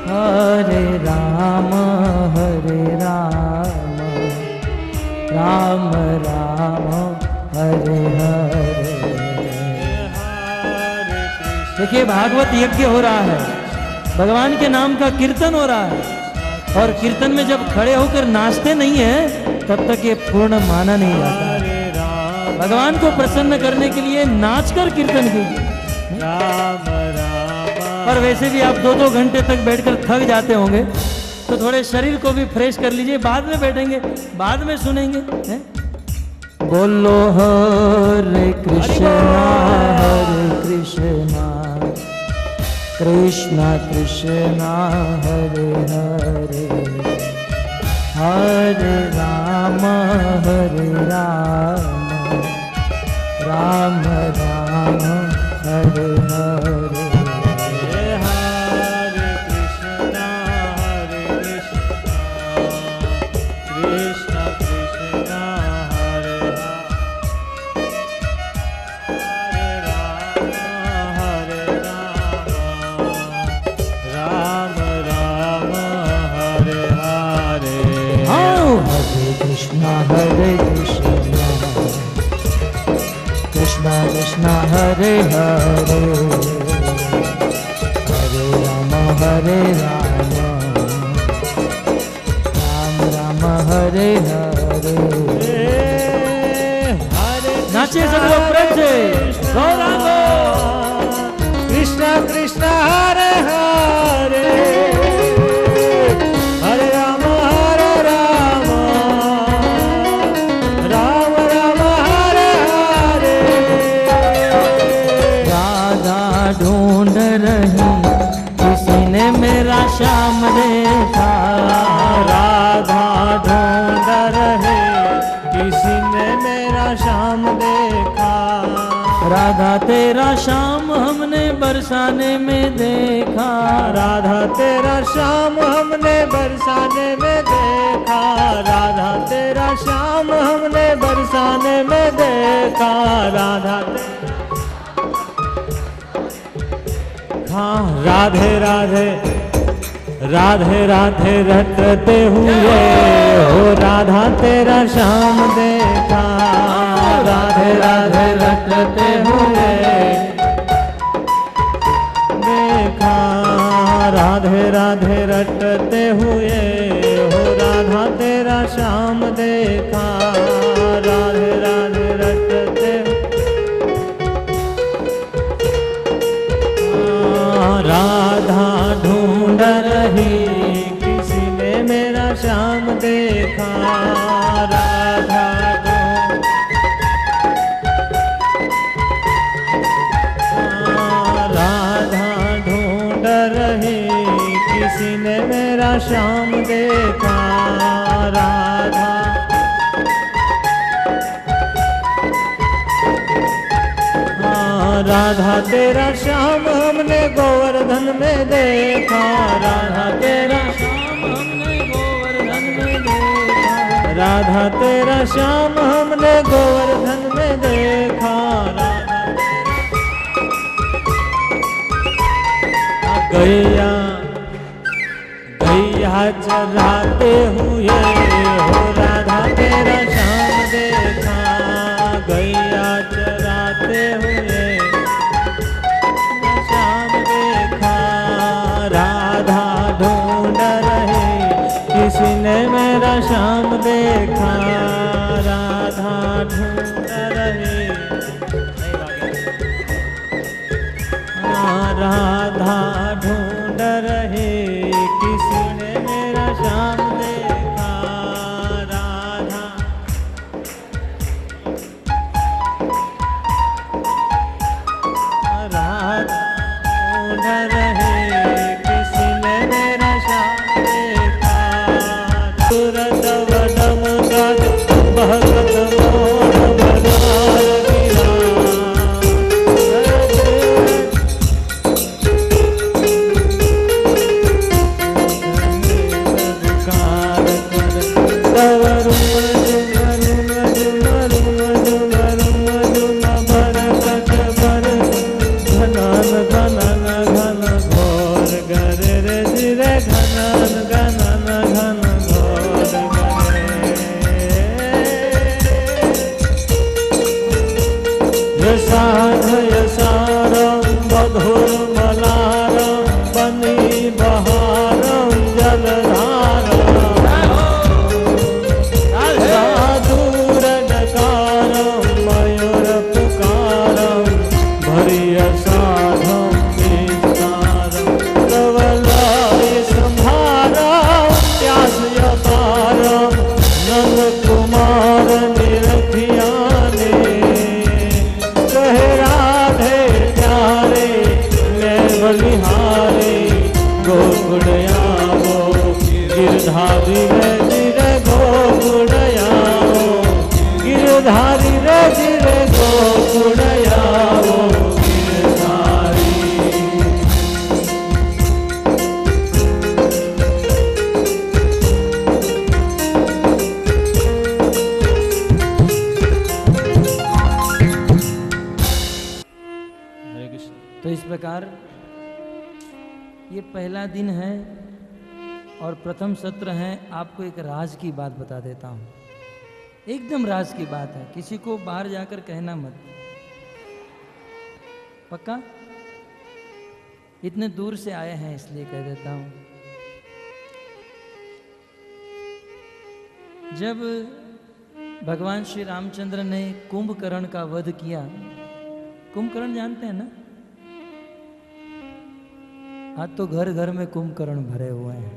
हरे राम राम राम हरे हरे। देखिए भागवत यज्ञ हो रहा है, भगवान के नाम का कीर्तन हो रहा है, और कीर्तन में जब खड़े होकर नाचते नहीं है तब तक ये पूर्ण माना नहीं जाता। भगवान को प्रसन्न करने के लिए नाचकर कीर्तन कीजिए। राम राम। और वैसे भी आप 2-2 घंटे तक बैठकर थक जाते होंगे, तो थोड़े शरीर को भी फ्रेश कर लीजिए, बाद में बैठेंगे, बाद में सुनेंगे। बोलो हरे कृष्णा कृष्णा कृष्णा हरे हरे, हरे राम राम राम हरे हरे। हरे कृष्णा कृष्णा कृष्णा हरे हरे, राम राम हरे हरे। हरे कृष्णा कृष्णा कृष्णा हरे हरे, हरे राम राम राम हरे हरे। नाचिए सब लोग प्रेम से, गौरांगो। कृष्णा कृष्णा हरे हरे, हरे राम राम राम हरे हरे। राधा ढूंढ रही किसी ने मेरा श्याम देखा, राधा ढूंढ रहे किसी ने मेरा श्याम देखा। राधा तेरा श्याम हमने बरसाने में देखा, राधा तेरा श्याम हमने बरसाने में देखा। राधा तेरा श्याम हमने बरसाने में देखा। राधा हाँ राधे राधे राधे राधे रटते हुए हो, राधा तेरा श्याम देखा। राधे राधे रटते हुए देखा। राधे राधे रटते हुए हो, राधा तेरा श्याम देखा। राधे राधे रटते राधा ढूंढ रही किसी ने मेरा श्याम देखा राधा राधा ढूंढ रही किसी ने मेरा श्याम देखा राधा राधा तेरा श्याम हमने गोवर्धन में देखा राधा तेरा श्याम हमने गोवर्धन में देखा, राधा तेरा श्याम हमने गोवर्धन में देखा राधा गैया गैया चराते हुए हो राधा तेरा श्याम देखा गैया चराते हुए श्याम देखा राधा ढूंढ रहे किसी ने मेरा श्याम देखा राधा ढूंढ रहे राधा ढूंढ रहे किसी ने मेरा श्याम देखा राधा राधा ढूंढ रहे किसी ने मेरा श्याम देखा सूरत वदम गद भगत मोर बदार गिरा यसारम बधुर मलारम बनी बहारम जलधारम साधुर डकारम मयूर पुकारम भरिय साधम विस्तारम कवलाय संभारम प्यास अपारम नंद कुमार निरखिया बलिहारे गोकुड़यावो गिरधारी रे जिरे गोकुड़यावो गिरधारी रे जिरे गोकुड़यावो गिरधारी हरे कृष्ण। तो इस प्रकार ये पहला दिन है और प्रथम सत्र है। आपको एक राज की बात बता देता हूँ, एकदम राज की बात है, किसी को बाहर जाकर कहना मत, पक्का? इतने दूर से आए हैं इसलिए कह देता हूँ। जब भगवान श्री रामचंद्र ने कुंभकर्ण का वध किया, कुंभकर्ण जानते हैं ना? आज तो घर घर में कुंभकर्ण भरे हुए हैं,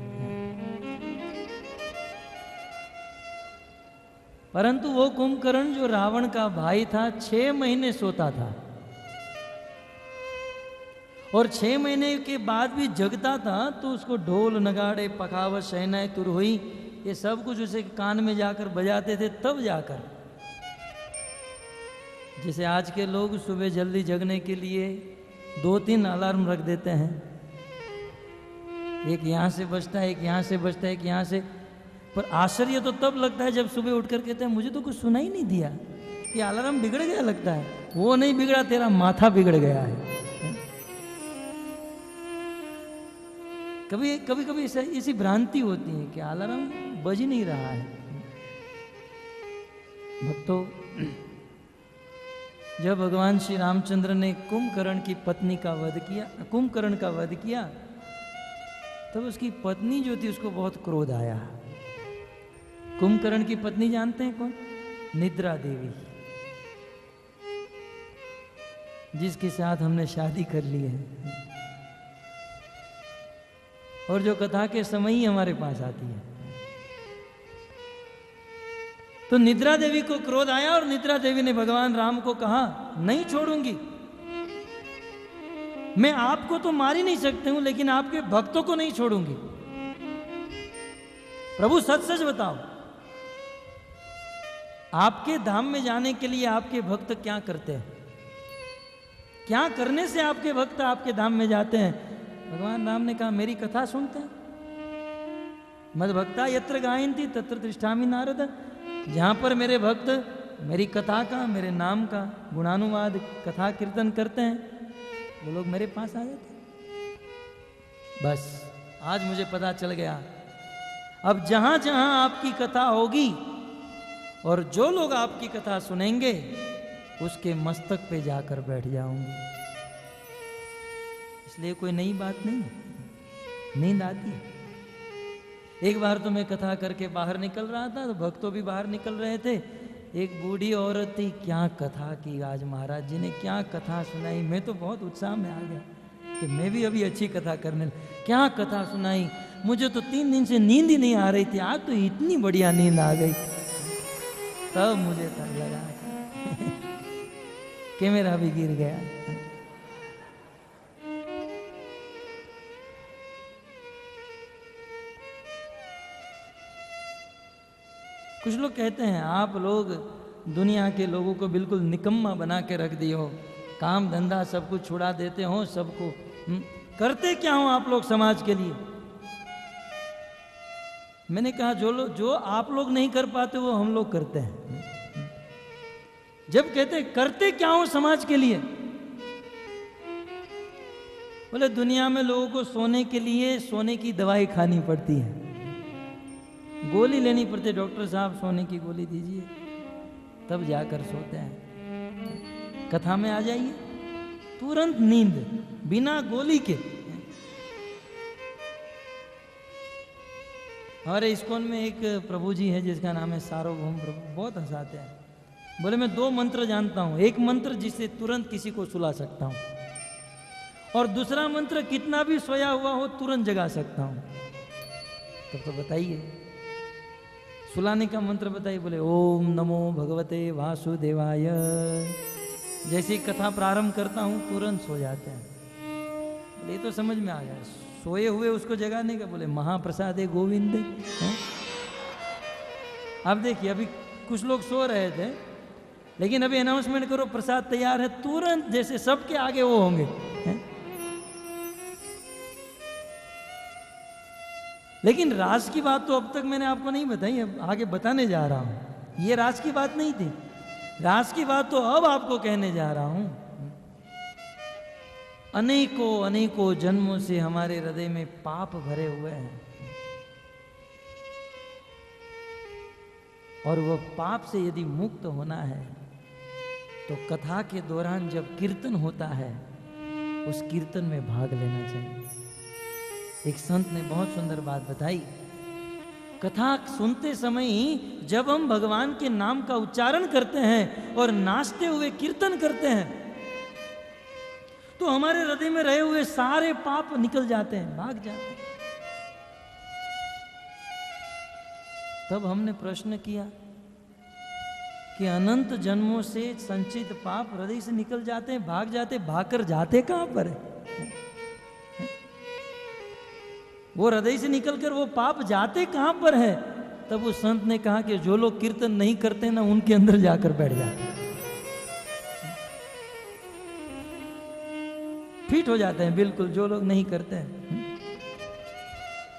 परंतु वो कुंभकर्ण जो रावण का भाई था 6 महीने सोता था और 6 महीने के बाद भी जगता था, तो उसको ढोल नगाड़े पखावत शहनाई तुरहुई ये सब कुछ उसे कान में जाकर बजाते थे, तब जाकर। जैसे आज के लोग सुबह जल्दी जगने के लिए 2-3 अलार्म रख देते हैं, एक यहाँ से बजता है, एक यहाँ से बजता है, एक यहाँ से, पर आश्चर्य तो तब लगता है जब सुबह उठकर कहते हैं मुझे तो कुछ सुना ही नहीं दिया, कि अलार्म बिगड़ गया लगता है। वो नहीं बिगड़ा, तेरा माथा बिगड़ गया है। कभी ऐसी भ्रांति होती है कि अलार्म बज ही नहीं रहा है। भक्तों, जब भगवान श्री रामचंद्र ने कुंभकर्ण की पत्नी का वध किया, कुंभकर्ण का वध किया, तब उसकी पत्नी जो थी उसको बहुत क्रोध आया। कुंभकर्ण की पत्नी जानते हैं कौन? निद्रा देवी, जिसके साथ हमने शादी कर ली है और जो कथा के समय ही हमारे पास आती है। तो निद्रा देवी को क्रोध आया और निद्रा देवी ने भगवान राम को कहा, नहीं छोड़ूंगी, मैं आपको तो मार ही नहीं सकती हूं, लेकिन आपके भक्तों को नहीं छोड़ूंगी। प्रभु सच सच बताओ, आपके धाम में जाने के लिए आपके भक्त क्या करते हैं? क्या करने से आपके भक्त आपके धाम में जाते हैं? भगवान राम ने कहा, मेरी कथा सुनते हैं। मद भक्ता यत्र गायन्ति तत्र तिष्ठामि नारद। जहां पर मेरे भक्त मेरी कथा का, मेरे नाम का गुणानुवाद कथा कीर्तन करते हैं, वो लोग मेरे पास आ जाते हैं। बस आज मुझे पता चल गया, अब जहां जहां आपकी कथा होगी और जो लोग आपकी कथा सुनेंगे, उसके मस्तक पे जाकर बैठ जाऊंगी। इसलिए कोई नई बात नहीं, नींद आती है। एक बार तो मैं कथा करके बाहर निकल रहा था, तो भक्तों भी बाहर निकल रहे थे। एक बूढ़ी औरत थी, क्या कथा की आज महाराज जी ने, क्या कथा सुनाई। मैं तो बहुत उत्साह में आ गया कि मैं भी अभी अच्छी कथा करने, क्या कथा सुनाई। मुझे तो 3 दिन से नींद ही नहीं आ रही थी, आज तो इतनी बढ़िया नींद आ गई। तब मुझे तब लगा कि मेरा भी गिर गया। कुछ लोग कहते हैं आप लोग दुनिया के लोगों को बिल्कुल निकम्मा बना के रख दिए हो, काम धंधा सब कुछ छुड़ा देते हो सबको, करते क्या हो आप लोग समाज के लिए? मैंने कहा जो आप लोग नहीं कर पाते वो हम लोग करते हैं। जब कहते करते क्या हो समाज के लिए, बोले दुनिया में लोगों को सोने के लिए सोने की दवाई खानी पड़ती है, गोली लेनी पड़ती है, डॉक्टर साहब सोने की गोली दीजिए, तब जाकर सोते हैं। कथा में आ जाइए, तुरंत नींद बिना गोली के। हमारे इस्कॉन में एक प्रभु जी है जिसका नाम है सार्वभौम प्रभु, बहुत हंसाते हैं। बोले मैं 2 मंत्र जानता हूं, एक मंत्र जिससे तुरंत किसी को सुला सकता हूं, और दूसरा मंत्र कितना भी सोया हुआ हो तुरंत जगा सकता हूं। तो बताइए, सुलाने का मंत्र बताइए। बोले ओम नमो भगवते वासुदेवाय। जैसे ही कथा प्रारंभ करता हूं तुरंत सो जाते हैं। बोले ये तो समझ में आ गया, सोए हुए उसको जगाने का। बोले महाप्रसाद गोविंद। अब देखिए, अभी कुछ लोग सो रहे थे, लेकिन अभी अनाउंसमेंट करो प्रसाद तैयार है, तुरंत जैसे सबके आगे वो होंगे। लेकिन राज की बात तो अब तक मैंने आपको नहीं बताई, अब आगे बताने जा रहा हूं। ये राज की बात नहीं थी, राज की बात तो अब आपको कहने जा रहा हूं। अनेकों अनेकों जन्मों से हमारे हृदय में पाप भरे हुए हैं, और वो पाप से यदि मुक्त होना है तो कथा के दौरान जब कीर्तन होता है उस कीर्तन में भाग लेना चाहिए। एक संत ने बहुत सुंदर बात बताई, कथा सुनते समय ही जब हम भगवान के नाम का उच्चारण करते हैं और नाचते हुए कीर्तन करते हैं तो हमारे हृदय में रहे हुए सारे पाप निकल जाते हैं, भाग जाते हैं। तब हमने प्रश्न किया कि अनंत जन्मों से संचित पाप हृदय से निकल जाते हैं, भाग जाते, भागकर जाते कहां पर है? वो हृदय से निकलकर वो पाप जाते कहां पर है? तब उस संत ने कहा कि जो लोग कीर्तन नहीं करते ना उनके अंदर जाकर बैठ जाते हैं, फिट हो जाते हैं बिल्कुल, जो लोग नहीं करते हैं।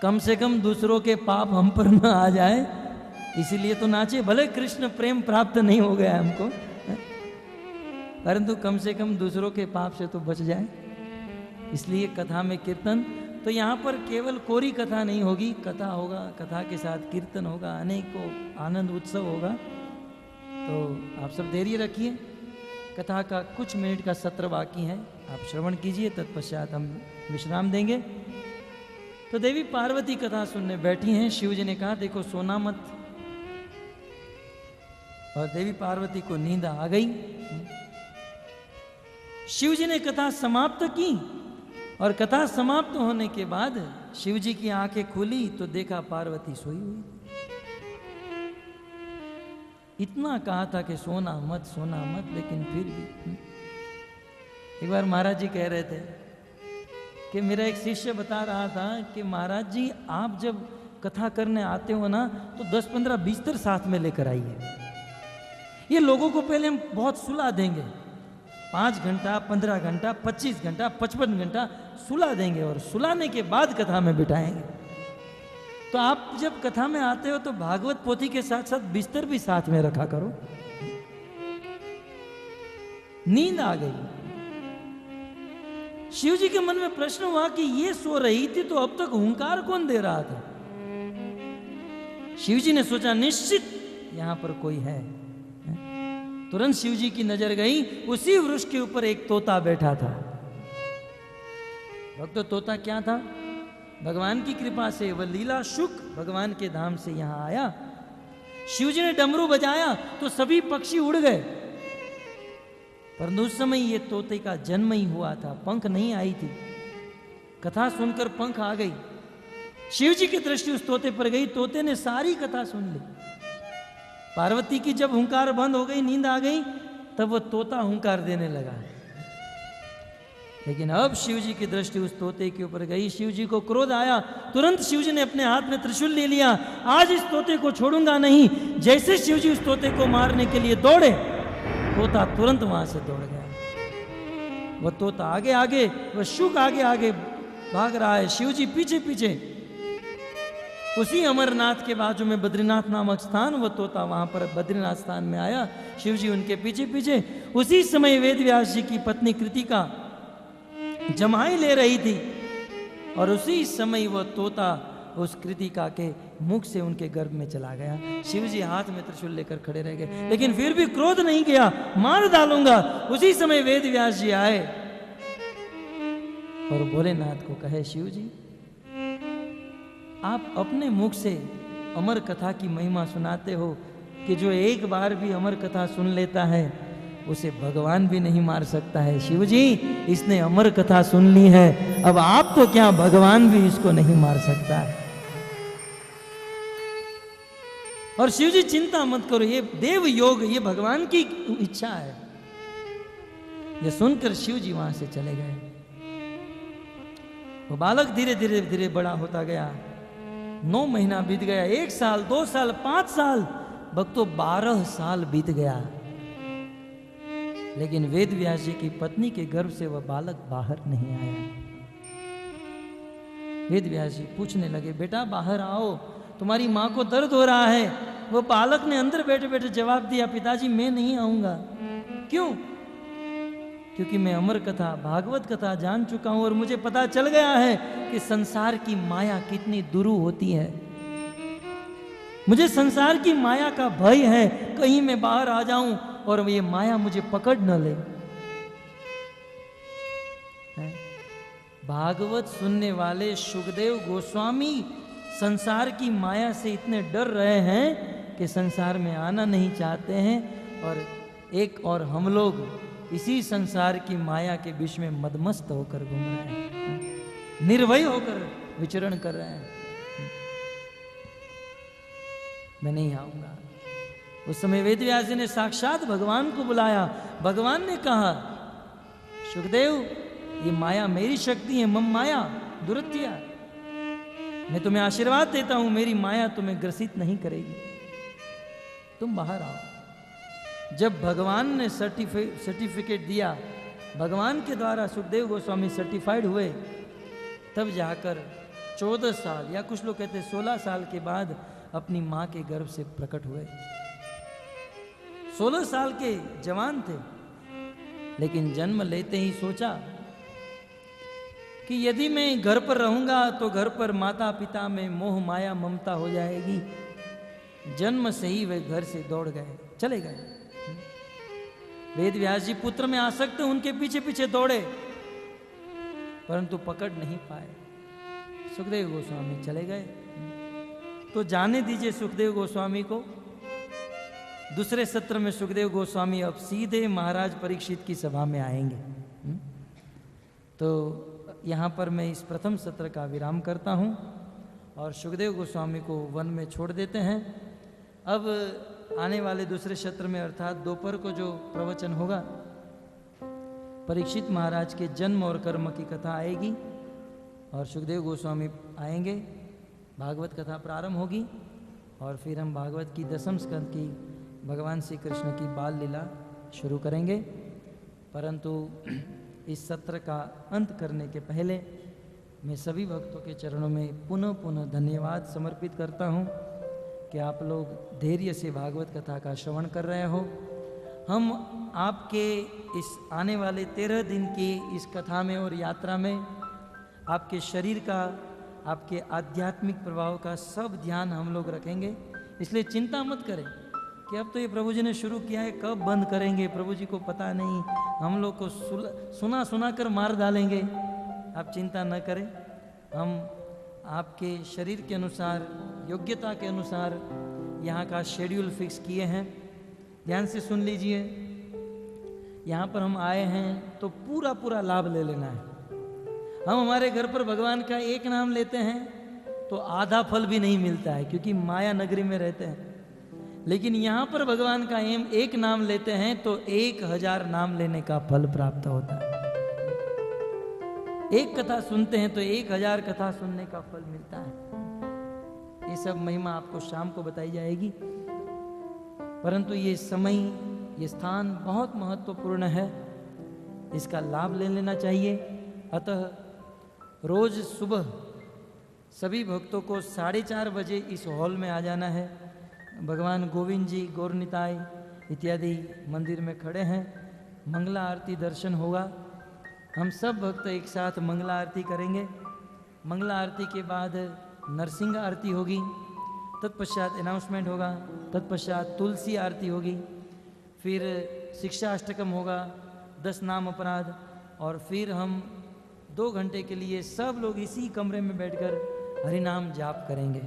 कम से कम दूसरों के पाप हम पर ना आ जाए, इसीलिए तो नाचे। भले कृष्ण प्रेम प्राप्त नहीं हो गया हमको, परंतु कम से कम दूसरों के पाप से तो बच जाए, इसलिए कथा में कीर्तन। तो यहाँ पर केवल कोरी कथा नहीं होगी, कथा होगा, कथा के साथ कीर्तन होगा, अनेकों आनंद उत्सव होगा। तो आप सब धैर्य रखिए, कथा का कुछ मिनट का सत्र बाकी है, आप श्रवण कीजिए, तत्पश्चात हम विश्राम देंगे। तो देवी पार्वती कथा सुनने बैठी हैं। शिव जी ने कहा देखो सोना मत, और देवी पार्वती को नींद आ गई। शिव जी ने कथा समाप्त की, और कथा समाप्त होने के बाद शिव जी की आंखें खुली तो देखा पार्वती सोई हुई। इतना कहा था कि सोना मत, लेकिन फिर भी। एक बार महाराज जी कह रहे थे कि मेरा एक शिष्य बता रहा था कि महाराज जी आप जब कथा करने आते हो ना तो 10-15 बिस्तर साथ में लेकर आइए। ये लोगों को पहले हम बहुत सुला देंगे, 5 घंटा, 15 घंटा, 25 घंटा, 55 घंटा सुला देंगे और सुलाने के बाद कथा में बिठाएंगे। तो आप जब कथा में आते हो तो भागवत पोथी के साथ साथ बिस्तर भी साथ में रखा करो। नींद आ गई। शिव जी के मन में प्रश्न हुआ कि ये सो रही थी तो अब तक हुंकार कौन दे रहा था। शिव जी ने सोचा निश्चित यहां पर कोई है। तुरंत शिव जी की नजर गई, उसी वृक्ष के ऊपर एक तोता बैठा था। भक्तों, तोता क्या था? भगवान की कृपा से वह लीला शुक भगवान के धाम से यहां आया। शिव जी ने डमरू बजाया तो सभी पक्षी उड़ गए, परंतु उस समय ये तोते का जन्म ही हुआ था, पंख नहीं आई थी। कथा सुनकर पंख आ गई। शिव जी की दृष्टि उस तोते पर गई, तोते ने सारी कथा सुन ली। पार्वती की जब हुंकार बंद हो गई, नींद आ गई, तब वह तोता हुंकार देने लगा। लेकिन अब शिव जी की दृष्टि उस तोते के ऊपर गई। शिव जी को क्रोध आया, तुरंत शिव जी ने अपने हाथ में त्रिशूल ले लिया। आज इस तोते को छोड़ूंगा नहीं। जैसे शिव जी उस तोते को मारने के लिए दौड़े, तोता तुरंत वहां से दौड़ गया। वह तोता आगे आगे, वह शुक आगे आगे भाग रहा है, शिव जी पीछे पीछे। उसी अमरनाथ के बाजू में बद्रीनाथ नामक स्थान, वह तोता वहां पर बद्रीनाथ स्थान में आया, शिव जी उनके पीछे पीछे। उसी समय वेद व्यास जी की पत्नी कृतिका जमाई ले रही थी और उसी समय वह तोता उस कृतिका के मुख से उनके गर्भ में चला गया। शिव जी हाथ में त्रिशूल लेकर खड़े रह गए, लेकिन फिर भी क्रोध नहीं किया, मार डालूंगा। उसी समय वेद व्यास जी आए और भोलेनाथ को कहे, शिव जी आप अपने मुख से अमर कथा की महिमा सुनाते हो कि जो एक बार भी अमर कथा सुन लेता है उसे भगवान भी नहीं मार सकता है। शिव जी इसने अमर कथा सुन ली है, अब आप तो क्या भगवान भी इसको नहीं मार सकता है। और शिव जी चिंता मत करो, ये देव योग, ये भगवान की इच्छा है। ये सुनकर शिव जी वहां से चले गए। वो बालक धीरे धीरे धीरे बड़ा होता गया। 9 महीना बीत गया, 1 साल, 2 साल, 5 साल, भक्तों 12 साल बीत गया। लेकिन वेद व्यास जी की पत्नी के गर्भ से वह बालक बाहर नहीं आया। वेद व्यास जी पूछने लगे, बेटा बाहर आओ, तुम्हारी माँ को दर्द हो रहा है। वो बालक ने अंदर बैठे बैठे जवाब दिया, पिताजी मैं नहीं आऊंगा। क्यों? क्योंकि मैं अमर कथा, भागवत कथा जान चुका हूं और मुझे पता चल गया है कि संसार की माया कितनी दुरु होती है। मुझे संसार की माया का भय है, कहीं मैं बाहर आ जाऊं और ये माया मुझे पकड़ न ले। भागवत सुनने वाले सुखदेव गोस्वामी संसार की माया से इतने डर रहे हैं कि संसार में आना नहीं चाहते हैं, और एक और हम लोग इसी संसार की माया के बीच में मदमस्त होकर घूम रहे हैं, निर्भय होकर विचरण कर रहे हैं। मैं नहीं आऊंगा। उस समय वेद व्यास जी ने साक्षात भगवान को बुलाया। भगवान ने कहा, सुखदेव ये माया मेरी शक्ति है, मम माया दुरत्या। मैं तुम्हें आशीर्वाद देता हूं, मेरी माया तुम्हें ग्रसित नहीं करेगी, तुम बाहर आओ। जब भगवान ने सर्टिफिकेट दिया, भगवान के द्वारा सुखदेव गोस्वामी सर्टिफाइड हुए, तब जाकर 14 साल या कुछ लोग कहते 16 साल के बाद अपनी माँ के गर्भ से प्रकट हुए। 16 साल के जवान थे, लेकिन जन्म लेते ही सोचा कि यदि मैं घर पर रहूंगा तो घर पर माता पिता में मोह माया ममता हो जाएगी। जन्म से ही वे घर से दौड़ गए, चले गए। वेद व्यास जी पुत्र में आसक्त उनके पीछे पीछे दौड़े, परंतु पकड़ नहीं पाए। सुखदेव गोस्वामी चले गए। तो जाने दीजिए सुखदेव गोस्वामी को। दूसरे सत्र में सुखदेव गोस्वामी अब सीधे महाराज परीक्षित की सभा में आएंगे। तो यहाँ पर मैं इस प्रथम सत्र का विराम करता हूँ और सुखदेव गोस्वामी को वन में छोड़ देते हैं। अब आने वाले दूसरे सत्र में अर्थात दोपहर को जो प्रवचन होगा, परीक्षित महाराज के जन्म और कर्म की कथा आएगी और सुखदेव गोस्वामी आएंगे, भागवत कथा प्रारंभ होगी और फिर हम भागवत की 10वें स्कंद की भगवान श्री कृष्ण की बाल लीला शुरू करेंगे। परंतु इस सत्र का अंत करने के पहले मैं सभी भक्तों के चरणों में पुनः पुनः धन्यवाद समर्पित करता हूँ कि आप लोग धैर्य से भागवत कथा का श्रवण कर रहे हो। हम आपके इस आने वाले 13 दिन की इस कथा में और यात्रा में आपके शरीर का, आपके आध्यात्मिक प्रभाव का सब ध्यान हम लोग रखेंगे। इसलिए चिंता मत करें कि अब तो ये प्रभु जी ने शुरू किया है, कब बंद करेंगे, प्रभु जी को पता नहीं, हम लोग को सुना सुना कर मार डालेंगे। आप चिंता न करें, हम आपके शरीर के अनुसार, योग्यता के अनुसार यहाँ का शेड्यूल फिक्स किए हैं। ध्यान से सुन लीजिए, यहाँ पर हम आए हैं तो पूरा पूरा लाभ ले लेना है। हम हमारे घर पर भगवान का एक नाम लेते हैं तो आधा फल भी नहीं मिलता है, क्योंकि माया नगरी में रहते हैं। लेकिन यहाँ पर भगवान का एक नाम लेते हैं तो 1000 नाम लेने का फल प्राप्त होता है। एक कथा सुनते हैं तो 1000 कथा सुनने का फल मिलता है। ये सब महिमा आपको शाम को बताई जाएगी, परंतु ये समय, ये स्थान बहुत महत्वपूर्ण है, इसका लाभ ले लेना चाहिए। अतः रोज सुबह सभी भक्तों को 4:30 बजे इस हॉल में आ जाना है। भगवान गोविंद जी, गौर निताई इत्यादि मंदिर में खड़े हैं। मंगला आरती दर्शन होगा। हम सब भक्त एक साथ मंगला आरती करेंगे। मंगला आरती के बाद नरसिंह आरती होगी, तत्पश्चात अनाउंसमेंट होगा, तत्पश्चात तुलसी आरती होगी, फिर शिक्षा अष्टकम होगा, 10 नाम अपराध, और फिर हम 2 घंटे के लिए सब लोग इसी कमरे में बैठकर हरिनाम जाप करेंगे।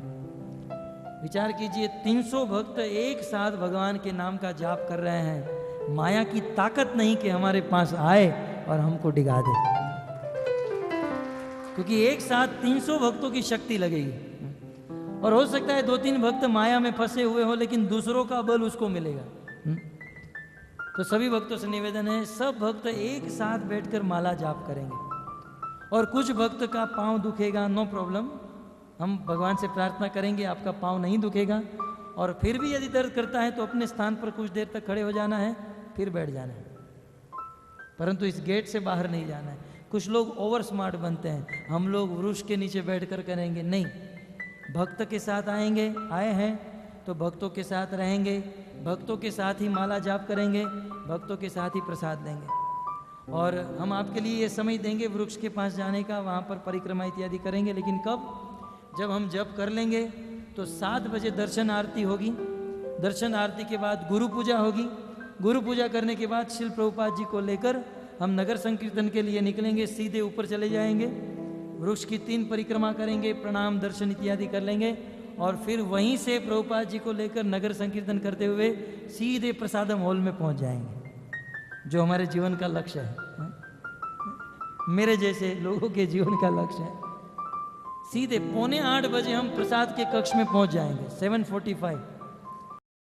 विचार कीजिए, 300 भक्त एक साथ भगवान के नाम का जाप कर रहे हैं। माया की ताकत नहीं कि हमारे पास आए और हमको डिगा दे, क्योंकि एक साथ 300 भक्तों की शक्ति लगेगी। और हो सकता है 2-3 भक्त माया में फंसे हुए हो, लेकिन दूसरों का बल उसको मिलेगा। तो सभी भक्तों से निवेदन है, सब भक्त एक साथ बैठकर माला जाप करेंगे। और कुछ भक्त का पांव दुखेगा, नो प्रॉब्लम, हम भगवान से प्रार्थना करेंगे आपका पांव नहीं दुखेगा। और फिर भी यदि दर्द करता है तो अपने स्थान पर कुछ देर तक खड़े हो जाना है, फिर बैठ जाना है, परंतु इस गेट से बाहर नहीं जाना है। कुछ लोग ओवर स्मार्ट बनते हैं, हम लोग वृक्ष के नीचे बैठकर करेंगे, नहीं, भक्त के साथ आएंगे, आए हैं तो भक्तों के साथ रहेंगे, भक्तों के साथ ही माला जाप करेंगे, भक्तों के साथ ही प्रसाद देंगे। और हम आपके लिए ये समय देंगे वृक्ष के पास जाने का, वहाँ पर परिक्रमा इत्यादि करेंगे। लेकिन कब? जब हम जप कर लेंगे तो 7 बजे दर्शन आरती होगी। दर्शन आरती के बाद गुरु पूजा होगी। गुरु पूजा करने के बाद श्रील प्रभुपाद जी को लेकर हम नगर संकीर्तन के लिए निकलेंगे, सीधे ऊपर चले जाएंगे, वृक्ष की 3 परिक्रमा करेंगे, प्रणाम दर्शन इत्यादि कर लेंगे, और फिर वहीं से प्रभुपाद जी को लेकर नगर संकीर्तन करते हुए सीधे प्रसादम हॉल में पहुंच जाएंगे, जो हमारे जीवन का लक्ष्य है, मेरे जैसे लोगों के जीवन का लक्ष्य है। सीधे 7:45 बजे हम प्रसाद के कक्ष में पहुंच जाएंगे, 7:45।